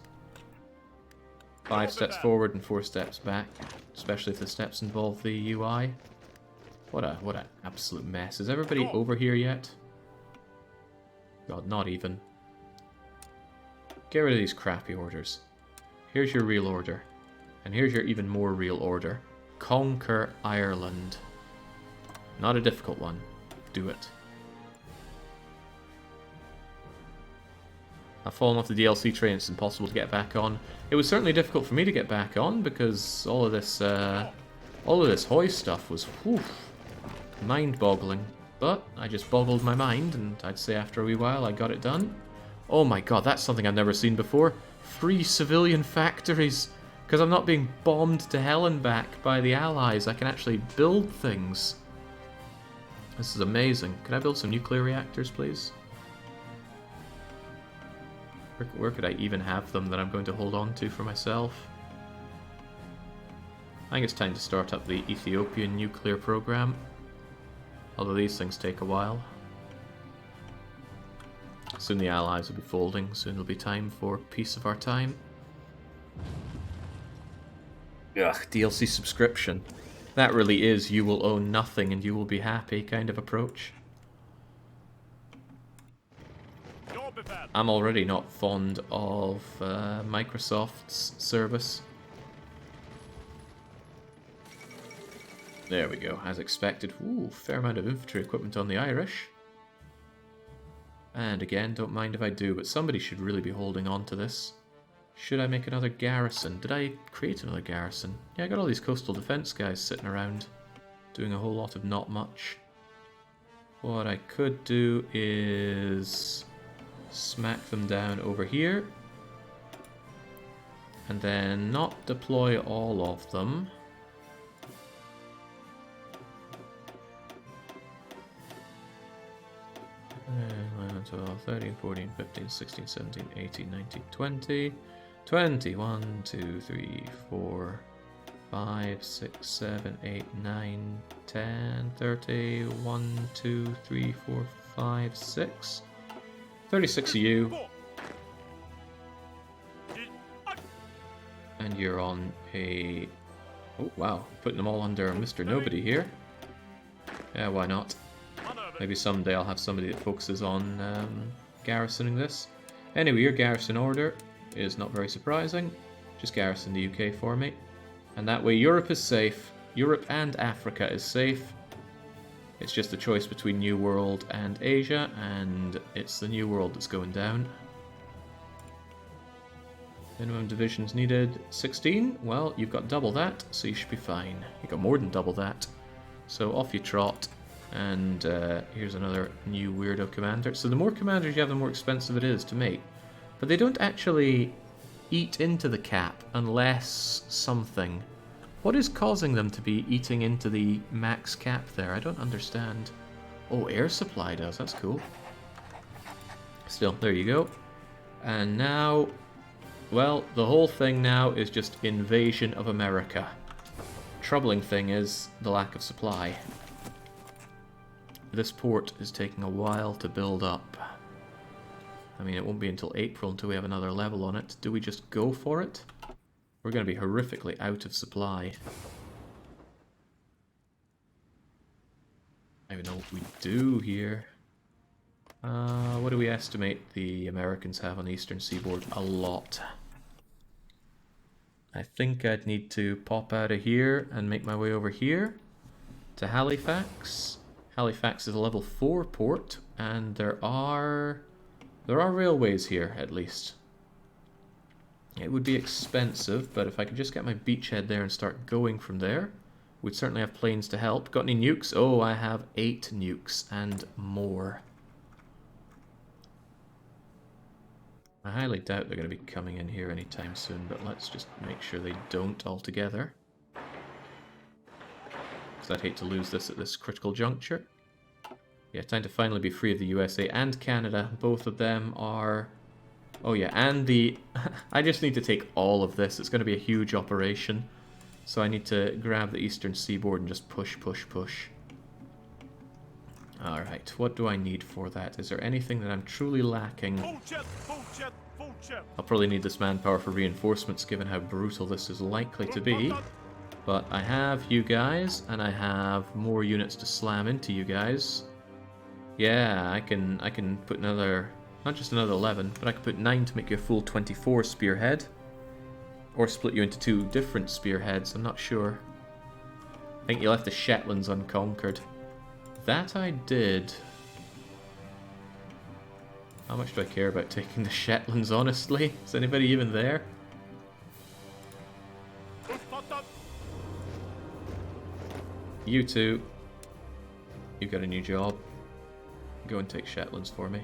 5 steps forward and 4 steps back, especially if the steps involve the UI. What an absolute mess. Is everybody over here yet? God, not even. Get rid of these crappy orders. Here's your real order. And here's your even more real order. Conquer Ireland. Not a difficult one. Do it. I've fallen off the DLC train. It's impossible to get back on. It was certainly difficult for me to get back on because all of this HoI stuff was mind-boggling. But I just boggled my mind, and I'd say after a wee while I got it done. Oh my god, that's something I've never seen before. 3 civilian factories. Because I'm not being bombed to hell and back by the Allies. I can actually build things. This is amazing. Can I build some nuclear reactors, please? Where could I even have them that I'm going to hold on to for myself? I think it's time to start up the Ethiopian nuclear program. Although these things take a while. Soon the Allies will be folding. Soon it'll be time for peace of our time. Ugh, DLC subscription. That really is you will own nothing and you will be happy kind of approach. I'm already not fond of Microsoft's service. There we go, as expected. Ooh, fair amount of infantry equipment on the Irish. And again, don't mind if I do, but somebody should really be holding on to this. Should I make another garrison? Did I create another garrison? Yeah, I got all these coastal defense guys sitting around, doing a whole lot of not much. What I could do is smack them down over here, and then not deploy all of them. 12, 13, 14, 15, 16, 17, 18, 19, 20, 21, 2, 3, 4, 5, 6, 7, 8, 9, 10, 30, 1, 2, 3, 4, 5, 6. 36 of you. And you're on a... Oh, wow. Putting them all under Mr. Nobody here. Yeah, why not? Maybe someday I'll have somebody that focuses on garrisoning this. Anyway, your garrison order is not very surprising. Just garrison the UK for me. And that way Europe is safe. Europe and Africa is safe. It's just a choice between New World and Asia, and it's the New World that's going down. Minimum divisions needed 16. Well, you've got double that, so you should be fine. You've got more than double that. So off you trot. And here's another new weirdo commander. So the more commanders you have, the more expensive it is to make. But they don't actually eat into the cap unless something. What is causing them to be eating into the max cap there? I don't understand. Oh, air supply does. That's cool. Still, there you go. And now, well, the whole thing now is just invasion of America. Troubling thing is the lack of supply. This port is taking a while to build up. I mean, it won't be until April until we have another level on it. Do we just go for it? We're going to be horrifically out of supply. I don't even know what we do here. What do we estimate the Americans have on the eastern seaboard? A lot. I think I'd need to pop out of here and make my way over here to Halifax. Halifax is a level 4 port, and there are railways here, at least. It would be expensive, but if I could just get my beachhead there and start going from there, We'd certainly have planes to help. Got any nukes? Oh, I have 8 nukes and more. I highly doubt they're going to be coming in here anytime soon, but let's just make sure they don't altogether. Because I'd hate to lose this at this critical juncture. Yeah, time to finally be free of the USA and Canada. Both of them are... Oh yeah, and the... I just need to take all of this. It's going to be a huge operation. So I need to grab the eastern seaboard and just push, push, push. Alright, what do I need for that? Is there anything that I'm truly lacking? I'll probably need this manpower for reinforcements given how brutal this is likely to be. But I have you guys, and I have more units to slam into you guys. Yeah, I can put another, not just another 11, but I can put 9 to make you a full 24 spearhead. Or split you into 2 different spearheads, I'm not sure. I think you left the Shetlands unconquered. That I did. How much do I care about taking the Shetlands, honestly? Is anybody even there? You two. You've got a new job. Go and take Shetlands for me.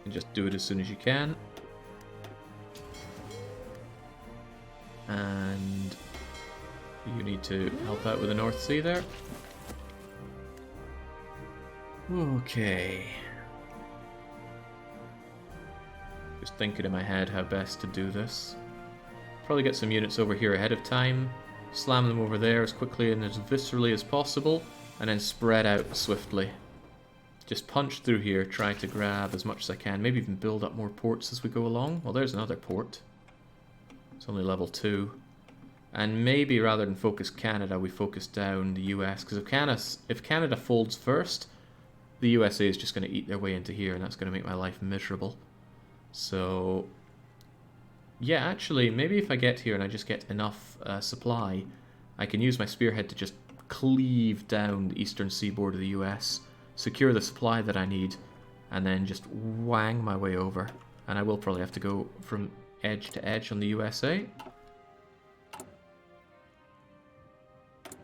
And just do it as soon as you can. And you need to help out with the North Sea there. Okay. Just thinking in my head how best to do this. Probably get some units over here ahead of time. Slam them over there as quickly and as viscerally as possible. And then spread out swiftly. Just punch through here, try to grab as much as I can. Maybe even build up more ports as we go along. Well, there's another port. It's only level 2. And maybe rather than focus Canada, we focus down the US. Because if Canada folds first, the USA is just going to eat their way into here, and that's going to make my life miserable. So, yeah, actually, maybe if I get here and I just get enough supply, I can use my spearhead to just cleave down the eastern seaboard of the US, secure the supply that I need, and then just wang my way over. And I will probably have to go from edge to edge on the USA.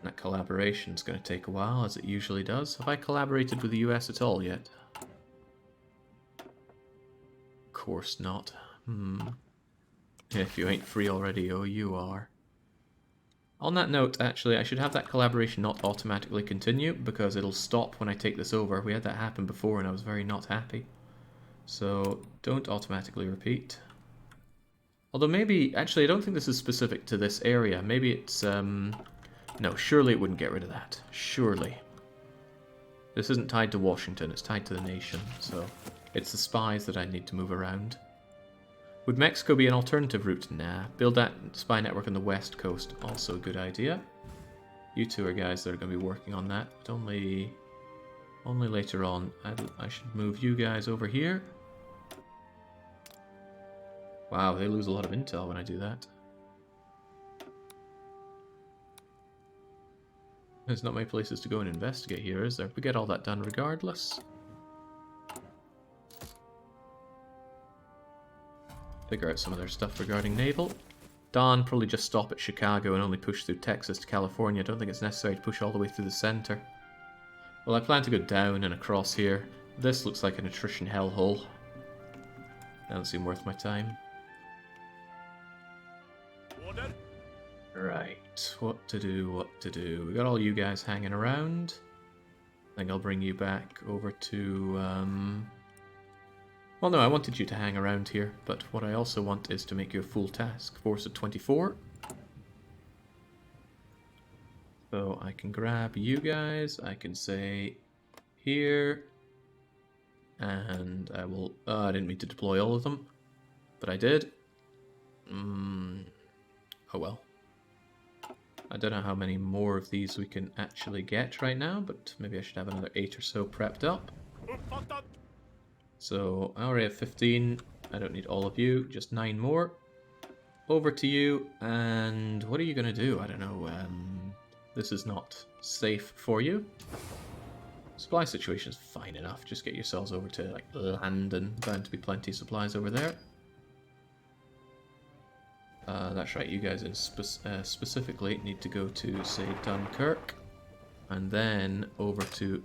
That collaboration is going to take a while, as it usually does. Have I collaborated with the US at all yet? Of course not. If you ain't free already, oh, you are. On that note, actually, I should have that collaboration not automatically continue, because it'll stop when I take this over. We had that happen before, and I was very not happy. So, don't automatically repeat. Although maybe, actually, I don't think this is specific to this area. Maybe it's, no, surely it wouldn't get rid of that. Surely. This isn't tied to Washington, it's tied to the nation, so it's the spies that I need to move around. Would Mexico be an alternative route? Nah. Build that spy network on the west coast. Also a good idea. You two are guys that are going to be working on that, but only later on. I should move you guys over here. Wow, they lose a lot of intel when I do that. There's not many places to go and investigate here, is there? We get all that done regardless. Figure out some of their stuff regarding naval. Don, probably just stop at Chicago and only push through Texas to California. I don't think it's necessary to push all the way through the center. Well, I plan to go down and across here. This looks like an attrition hellhole. Doesn't seem worth my time. Order. Right, what to do, what to do. We got all you guys hanging around. I think I'll bring you back over to, well, no, I wanted you to hang around here, but what I also want is to make you a full task force of 24. So I can grab you guys, I can say here, and I will, I didn't mean to deploy all of them, but I did. Oh well. I don't know how many more of these we can actually get right now, but maybe I should have another 8 or so prepped up. So I already have 15. I don't need all of you, just 9 more. Over to you, and what are you going to do? I don't know. This is not safe for you. Supply situation is fine enough. Just get yourselves over to like land, and bound to be plenty of supplies over there. That's right, you guys specifically need to go to, say, Dunkirk. And then over to...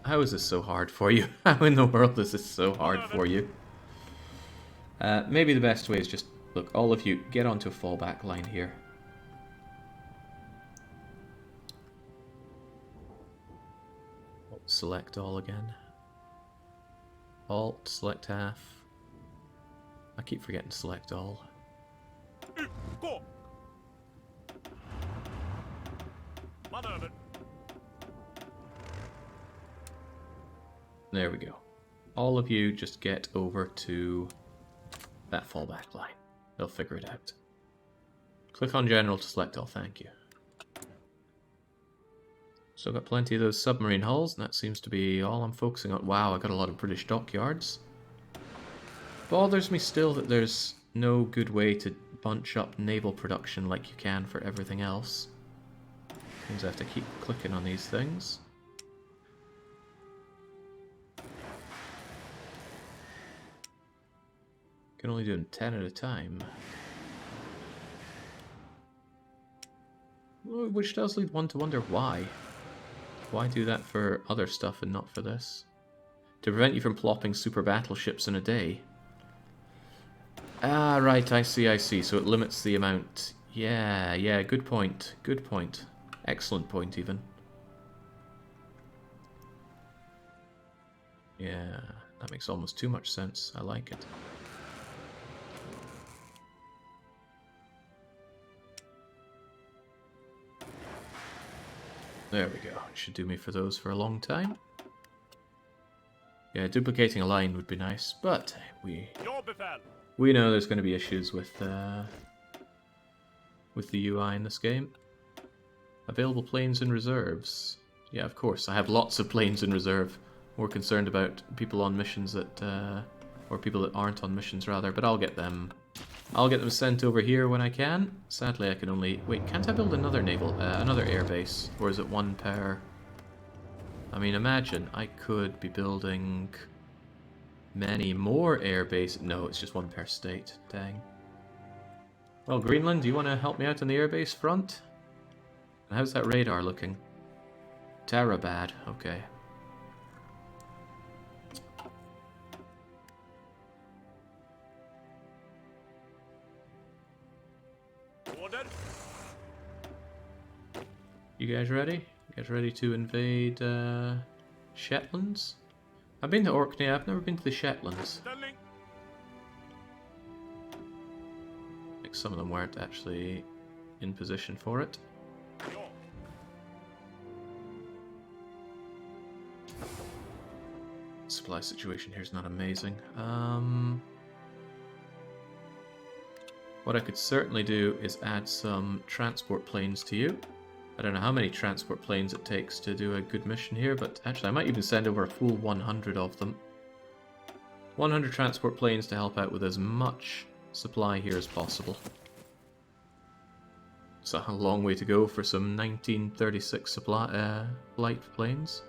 How is this so hard for you? How in the world is this so hard for you? Maybe the best way is just... Look, all of you, get onto a fallback line here. Select all again. Alt, select half. I keep forgetting to select all. There we go. All of you just get over to that fallback line. They'll figure it out. Click on General to select all, thank you. So I've got plenty of those submarine hulls, and that seems to be all I'm focusing on. Wow, I got a lot of British dockyards. Bothers me still that there's no good way to bunch up naval production like you can for everything else. Means I have to keep clicking on these things. Can only do them 10 at a time. Which does lead one to wonder why. Why do that for other stuff and not for this? To prevent you from plopping super battleships in a day. Ah, right, I see, I see. So it limits the amount. Yeah, good point. Good point. Excellent point, even. Yeah, that makes almost too much sense. I like it. There we go. Should do me for those for a long time. Yeah, duplicating a line would be nice, but we know there's going to be issues with the UI in this game. Available planes and reserves. Yeah, of course. I have lots of planes in reserve. More concerned about people on missions that, or people that aren't on missions rather. But I'll get them. I'll get them sent over here when I can. Sadly, I can only... Wait, can't I build another another airbase? Or is it one per... I mean, imagine I could be building many more airbase. No, it's just one per state. Dang. Well, Greenland, do you want to help me out on the airbase front? And how's that radar looking? Terra bad. Okay. You guys ready? You guys ready to invade Shetlands? I've been to Orkney, I've never been to the Shetlands. I think some of them weren't actually in position for it. Supply situation here is not amazing. What I could certainly do is add some transport planes to you. I don't know how many transport planes it takes to do a good mission here, but actually I might even send over a full 100 of them. 100 transport planes to help out with as much supply here as possible. It's a long way to go for some 1936 light planes.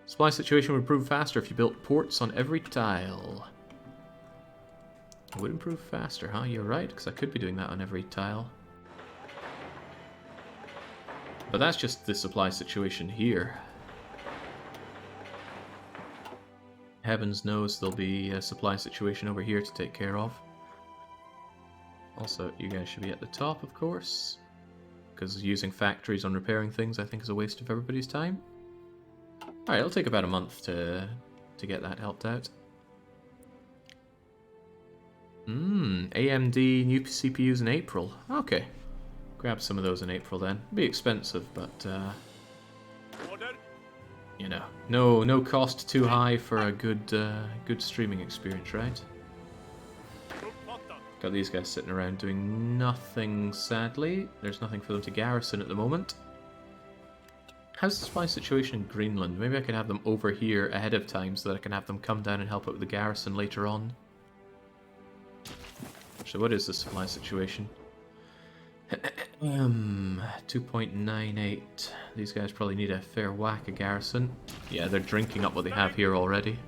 Supply situation would improve faster if you built ports on every tile. It would improve faster, huh? You're right, because I could be doing that on every tile. But that's just the supply situation here. Heavens knows there'll be a supply situation over here to take care of. Also, you guys should be at the top, of course. Because using factories on repairing things, I think, is a waste of everybody's time. Alright, it'll take about a month to get that helped out. AMD new CPUs in April. Okay. Grab some of those in April then. Be expensive, but you know, no cost too high for a good streaming experience, right? Got these guys sitting around doing nothing, sadly. There's nothing for them to garrison at the moment. How's the supply situation in Greenland? Maybe I can have them over here ahead of time so that I can have them come down and help out with the garrison later on. So what is the supply situation? 2.98. These guys probably need a fair whack of garrison. Yeah, they're drinking up what they have here already.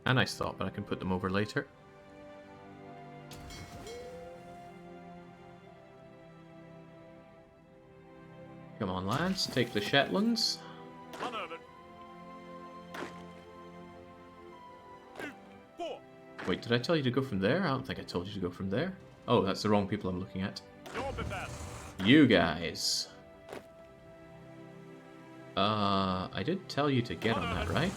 A nice thought, but I can put them over later. Come on, lads, take the Shetlands. Wait, did I tell you to go from there? I don't think I told you to go from there. Oh, that's the wrong people I'm looking at. You guys. I did tell you to get on that, right?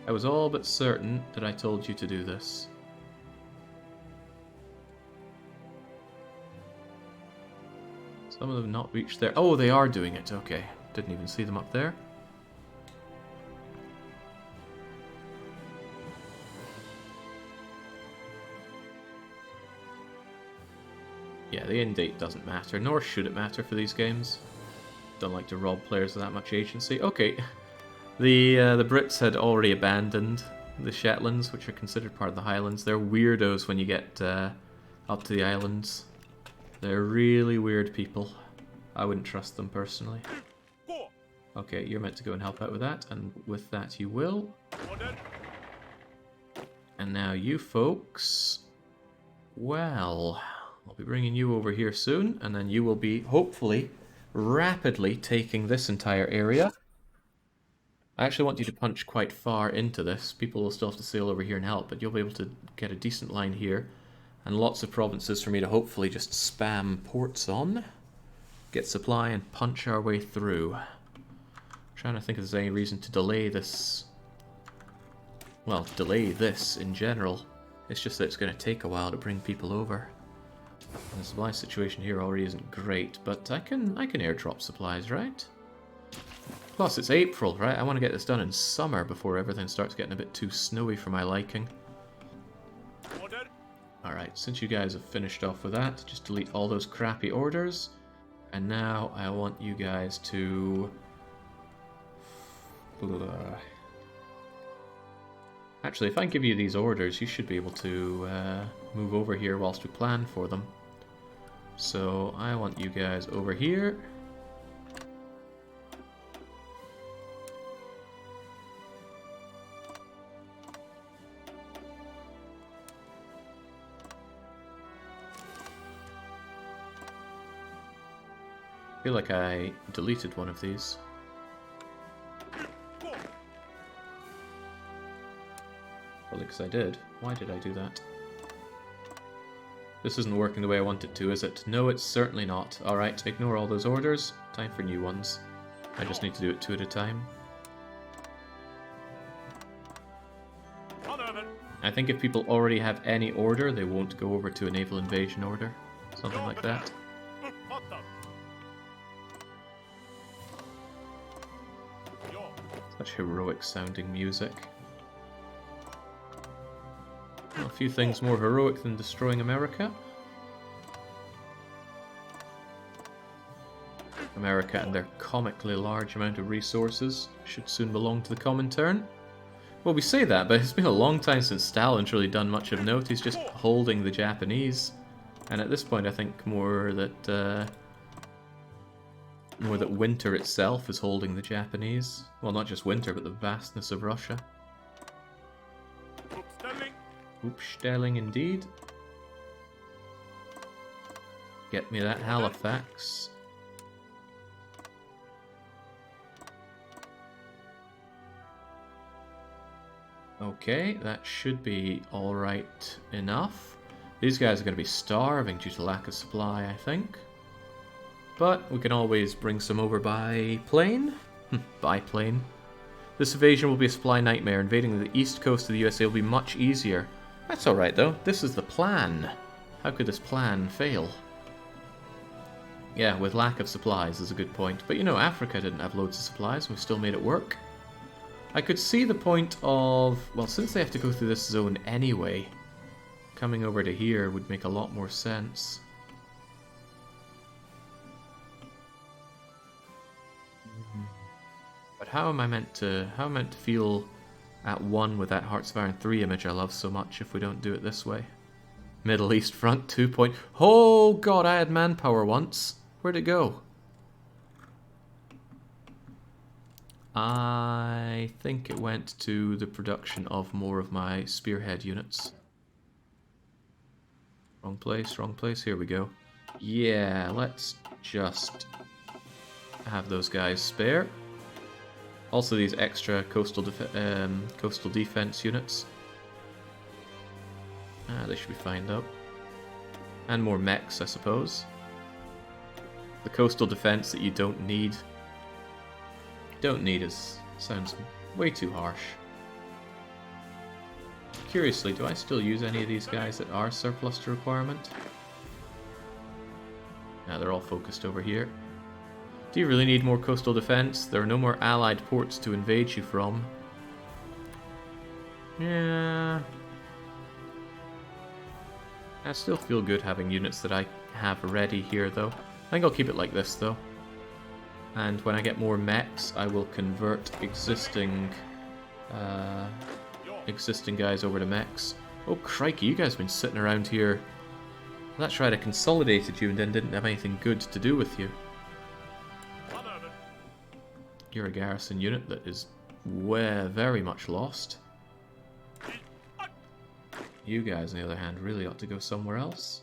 I was all but certain that I told you to do this. Some of them not reached there. Oh, they are doing it. Okay. Didn't even see them up there. Yeah, the end date doesn't matter, nor should it matter for these games. Don't like to rob players of that much agency. Okay. The Brits had already abandoned the Shetlands, which are considered part of the Highlands. They're weirdos when you get up to the islands. They're really weird people. I wouldn't trust them personally. Okay, you're meant to go and help out with that, and with that you will. And now you folks... Well, I'll be bringing you over here soon, and then you will be, hopefully, rapidly taking this entire area. I actually want you to punch quite far into this. People will still have to sail over here and help, but you'll be able to get a decent line here. And lots of provinces for me to hopefully just spam ports on. Get supply and punch our way through. I'm trying to think if there's any reason to delay this. Well, delay this in general. It's just that it's going to take a while to bring people over. And the supply situation here already isn't great, but I can airdrop supplies, right? Plus, it's April, right? I want to get this done in summer before everything starts getting a bit too snowy for my liking. Alright, since you guys have finished off with that, just delete all those crappy orders. And now I want you guys to... Actually, if I give you these orders, you should be able to move over here whilst we plan for them. So I want you guys over here. I feel like I deleted one of these. Probably because I did. Why did I do that? This isn't working the way I want it to, is it? No, it's certainly not. Alright, ignore all those orders. Time for new ones. I just need to do it 2 at a time. I think if people already have any order, they won't go over to a naval invasion order. Something like that. Such heroic sounding music. Well, a few things more heroic than destroying America. America and their comically large amount of resources should soon belong to the Comintern. Well, we say that, but it's been a long time since Stalin's really done much of note. He's just holding the Japanese. And at this point, I think more that winter itself is holding the Japanese. Well, not just winter, but the vastness of Russia. Oopstelling indeed. Get me that Halifax. Okay, that should be alright enough. These guys are going to be starving due to lack of supply, I think. But we can always bring some over by plane. By plane. This invasion will be a supply nightmare. Invading the east coast of the USA will be much easier. That's alright though. This is the plan. How could this plan fail? Yeah, with lack of supplies is a good point. But you know, Africa didn't have loads of supplies and we still made it work. I could see the point of... Well, since they have to go through this zone anyway, coming over to here would make a lot more sense. But how am I meant to feel at one with that Hearts of Iron 3 image I love so much if we don't do it this way. Middle East front, 2 point... Oh god, I had manpower once. Where'd it go? I think it went to the production of more of my spearhead units. Wrong place, here we go. Yeah, let's just have those guys spare. Also these extra coastal defense units. They should be fine though. And more mechs, I suppose. The coastal defense that you don't need. Sounds way too harsh. Curiously, do I still use any of these guys that are surplus to requirement? Now they're all focused over here. Do you really need more coastal defense? There are no more allied ports to invade you from. Yeah. I still feel good having units that I have ready here though. I think I'll keep it like this though. And when I get more mechs, I will convert existing guys over to mechs. Oh crikey, you guys have been sitting around here. That's right, I consolidated you and then didn't have anything good to do with you. You're a garrison unit that is very much lost. You guys, on the other hand, really ought to go somewhere else.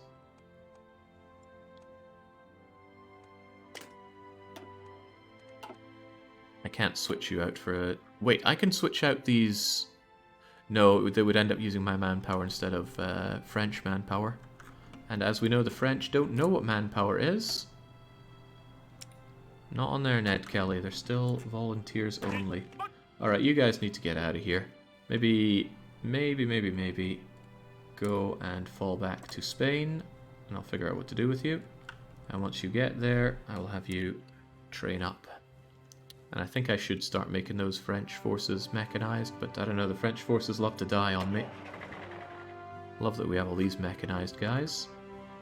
I can't switch you out for a... Wait, I can switch out these... No, they would end up using my manpower instead of French manpower. And as we know, the French don't know what manpower is. Not on their Ned Kelly, they're still volunteers only. Alright, you guys need to get out of here. Maybe go and fall back to Spain, and I'll figure out what to do with you. And once you get there, I will have you train up. And I think I should start making those French forces mechanized, but I don't know, the French forces love to die on me. Love that we have all these mechanized guys.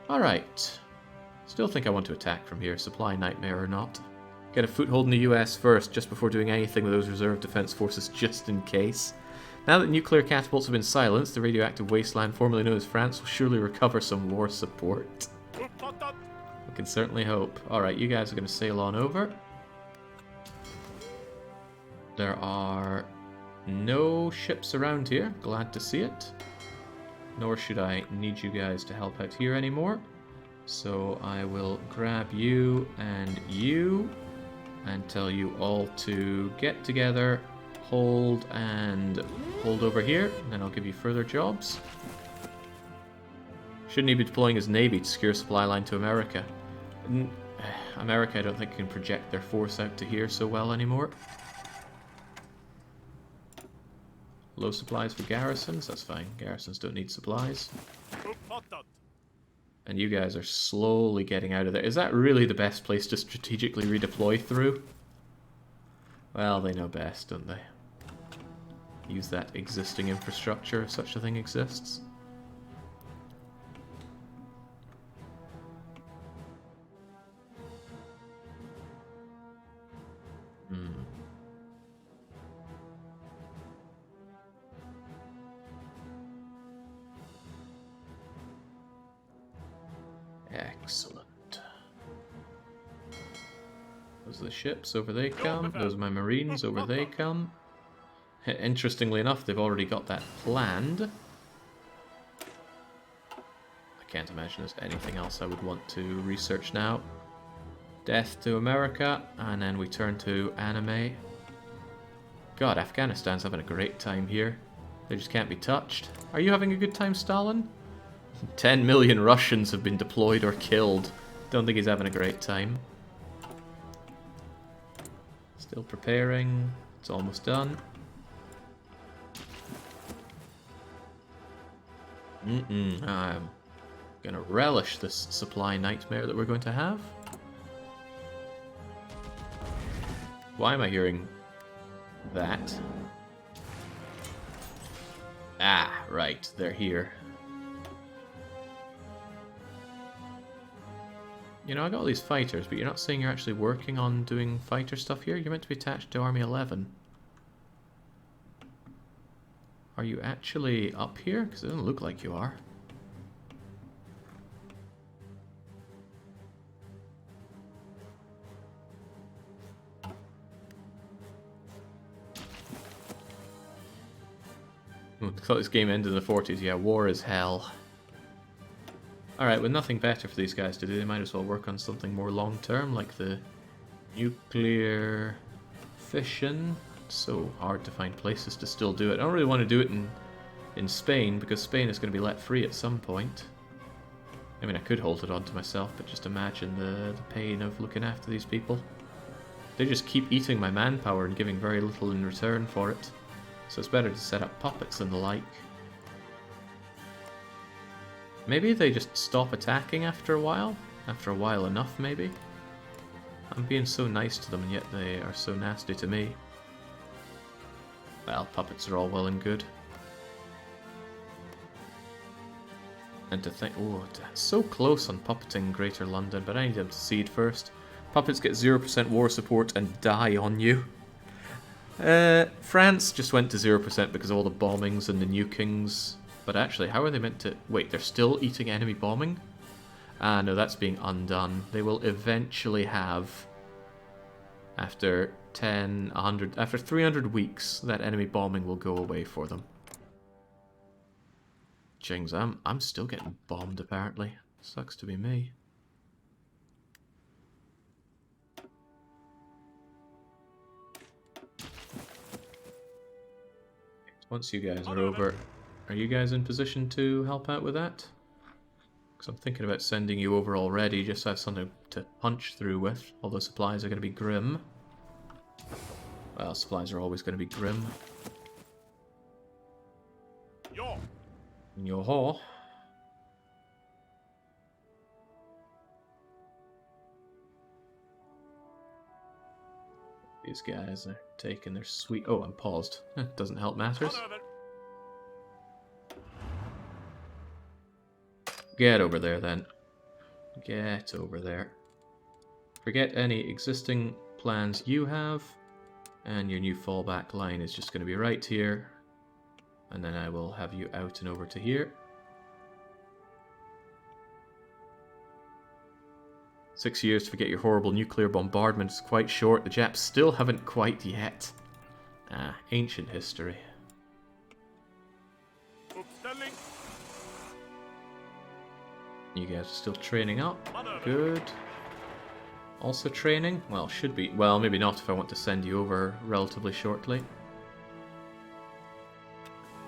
Alright. Still think I want to attack from here, supply nightmare or not. Get a foothold in the US first, just before doing anything with those reserve defense forces, just in case. Now that nuclear catapults have been silenced, the radioactive wasteland formerly known as France will surely recover some war support. We can certainly hope. Alright, you guys are going to sail on over. There are no ships around here, glad to see it. Nor should I need you guys to help out here anymore. So I will grab you and tell you all to get together, hold over here, and then I'll give you further jobs. Shouldn't he be deploying his navy to secure a supply line to America? America, I don't think, can project their force out to here so well anymore. Low supplies for garrisons, that's fine. Garrisons don't need supplies. And you guys are slowly getting out of there. Is that really the best place to strategically redeploy through? Well, they know best, don't they? Use that existing infrastructure if such a thing exists. Excellent. Those are the ships, over they come. Those are my marines, over they come. Interestingly enough, they've already got that planned. I can't imagine there's anything else I would want to research now. Death to America, and then we turn to anime. God, Afghanistan's having a great time here. They just can't be touched. Are you having a good time, Stalin? 10 million Russians have been deployed or killed. Don't think he's having a great time. Still preparing. It's almost done. I'm gonna relish this supply nightmare that we're going to have. Why am I hearing that? Ah, right, they're here. You know, I got all these fighters, but you're not saying you're actually working on doing fighter stuff here? You're meant to be attached to Army 11. Are you actually up here? Because it doesn't look like you are. I thought this game ended in the 40s. Yeah, war is hell. Alright, with nothing better for these guys to do, they might as well work on something more long-term, like the nuclear fission. It's so hard to find places to still do it. I don't really want to do it in Spain, because Spain is going to be let free at some point. I mean, I could hold it on to myself, but just imagine the pain of looking after these people. They just keep eating my manpower and giving very little in return for it. So it's better to set up puppets and the like. Maybe they just stop attacking after a while? After a while enough, maybe? I'm being so nice to them, and yet they are so nasty to me. Well, puppets are all well and good. And to think, oh, so close on puppeting Greater London, but I need them to cede first. Puppets get 0% war support and die on you. France just went to 0% because of all the bombings and the nukings. But actually, how are they meant to... Wait, they're still eating enemy bombing? Ah, no, that's being undone. They will eventually have, after 10, 100... After 300 weeks, that enemy bombing will go away for them. Jings, I'm still getting bombed, apparently. Sucks to be me. Once you guys are over, are you guys in position to help out with that? Because I'm thinking about sending you over already, just so I have something to punch through with. Although supplies are going to be grim. Well, supplies are always going to be grim. Yo-ho. These guys are taking their sweet... Oh, I'm paused. Doesn't help matters. Get over there, then. Get over there. Forget any existing plans you have, and your new fallback line is just going to be right here. And then I will have you out and over to here. 6 years to forget your horrible nuclear bombardment is quite short. The Japs still haven't quite yet. Ah, ancient history. You guys are still training up. Good. Also training? Well, should be. Well, maybe not if I want to send you over relatively shortly.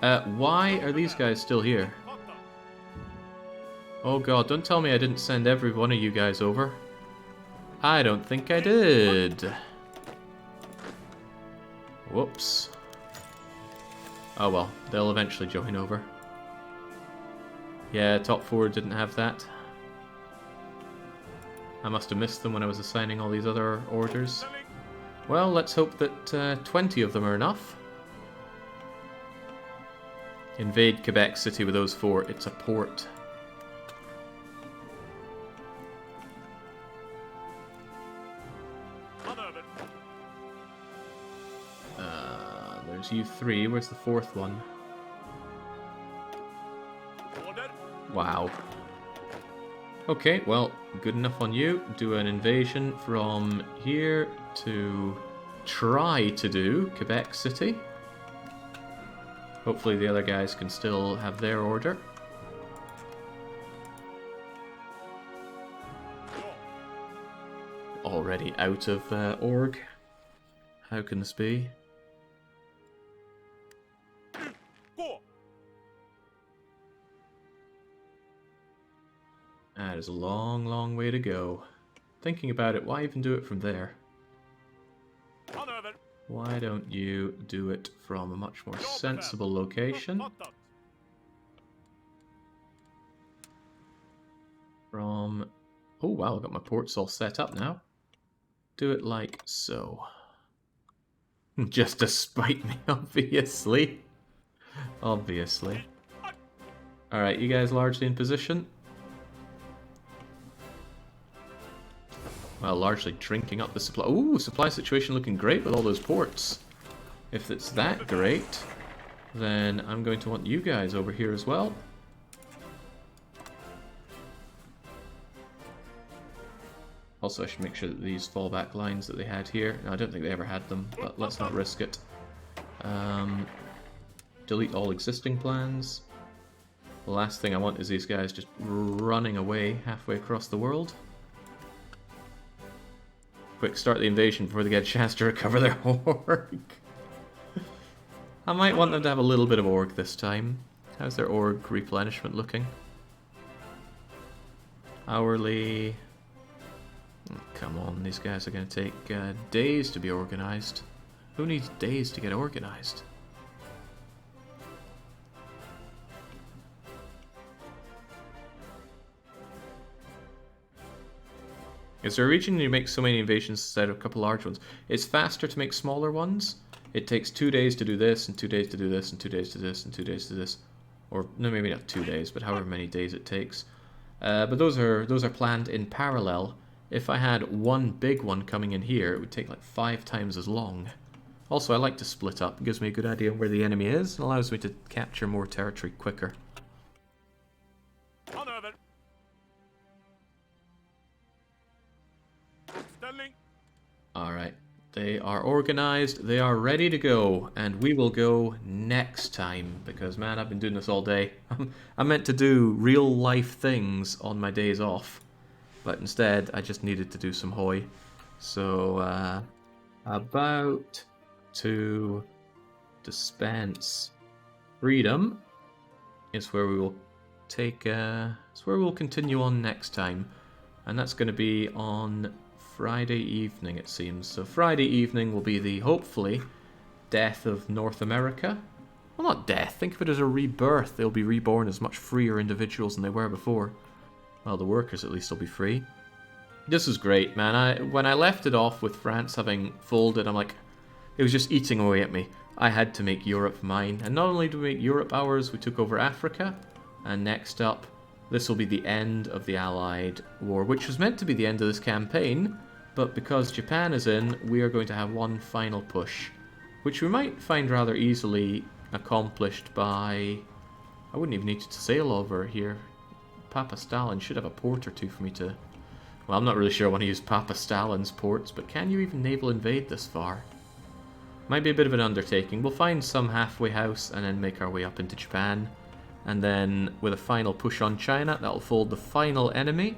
Why are these guys still here? Oh god, don't tell me I didn't send every one of you guys over. I don't think I did. Whoops. Oh well, they'll eventually join over. Yeah, top 4 didn't have that. I must have missed them when I was assigning all these other orders. Well, let's hope that 20 of them are enough. Invade Quebec City with those 4. It's a port. There's you 3. Where's the 4th one? Wow. Okay, well, good enough on you. Do an invasion from here to try to do Quebec City. Hopefully the other guys can still have their order. Already out of org. How can this be? That is a long, long way to go. Thinking about it, why even do it from there? Why don't you do it from a much more sensible location? From... Oh wow, I've got my ports all set up now. Do it like so. Just to spite me, obviously. Obviously. Alright, you guys largely in position? Well, largely drinking up the supply. Ooh, supply situation looking great with all those ports. If it's that great. then I'm going to want you guys over here as well. Also, I should make sure that these fallback lines that they had here... No, I don't think they ever had them, but let's not risk it. Delete all existing plans. The last thing I want is these guys just running away halfway across the world. Quick, start the invasion before they get a chance to recover their org. I might want them to have a little bit of org this time. How's their org replenishment looking? Hourly... Oh, come on, these guys are going to take days to be organized. Who needs days to get organized? Is there a region you make so many invasions instead of a couple large ones? It's faster to make smaller ones. It takes 2 days to do this, and 2 days to do this, and 2 days to this, and 2 days to this. Or, no, maybe not 2 days, but however many days it takes. But those are planned in parallel. If I had one big one coming in here, it would take like 5 times as long. Also, I like to split up. It gives me a good idea of where the enemy is, and allows me to capture more territory quicker. Alright, they are organized, they are ready to go, and we will go next time, because man, I've been doing this all day. I meant to do real life things on my days off, but instead I just needed to do some HoI. So, about to dispense freedom is where we will take, it's where we'll continue on next time, and that's going to be on Friday evening, it seems. So Friday evening will be the, hopefully, death of North America. Well, not death. Think of it as a rebirth. They'll be reborn as much freer individuals than they were before. Well, the workers at least will be free. This is great, man. When I left it off with France having folded, I'm like, it was just eating away at me. I had to make Europe mine. And not only do we make Europe ours, we took over Africa. And next up, this will be the end of the Allied War, which was meant to be the end of this campaign, but because Japan is in, we are going to have one final push, which we might find rather easily accomplished by... I wouldn't even need to sail over here. Papa Stalin should have a port or two for me to... Well, I'm not really sure I want to use Papa Stalin's ports, but can you even naval invade this far? Might be a bit of an undertaking. We'll find some halfway house and then make our way up into Japan. And then with a final push on China, that'll fold the final enemy.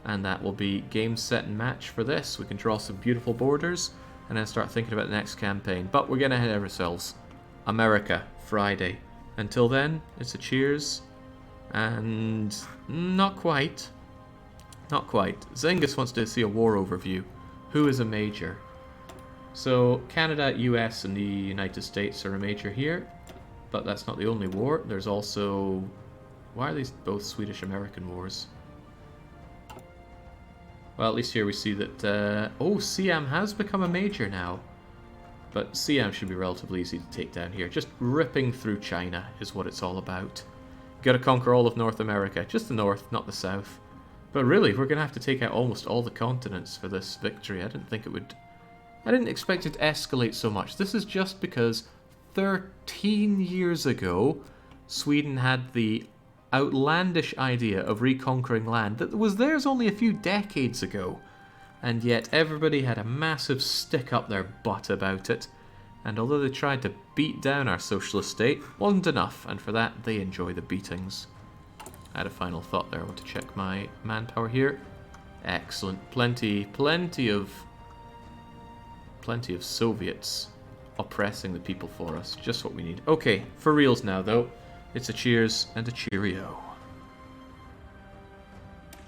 And that will be game, set, and match for this. We can draw some beautiful borders and then start thinking about the next campaign. But we're going to head ourselves. America, Friday. Until then, it's a cheers. And not quite. Not quite. Zengus wants to see a war overview. Who is a major? So Canada, US, and the United States are a major here. But that's not the only war. There's also... Why are these both Swedish-American wars? Well, at least here we see that... oh, Siam has become a major now. But Siam should be relatively easy to take down here. Just ripping through China is what it's all about. Got to conquer all of North America. Just the north, not the south. But really, we're going to have to take out almost all the continents for this victory. I didn't think it would... I didn't expect it to escalate so much. This is just because 13 years ago, Sweden had the outlandish idea of reconquering land that was theirs only a few decades ago. And yet everybody had a massive stick up their butt about it. And although they tried to beat down our socialist state, wasn't enough. And for that, they enjoy the beatings. I had a final thought there. I want to check my manpower here. Excellent. Plenty of Soviets oppressing the people for us. Just what we need. Okay, for reals now, though. It's a cheers and a cheerio.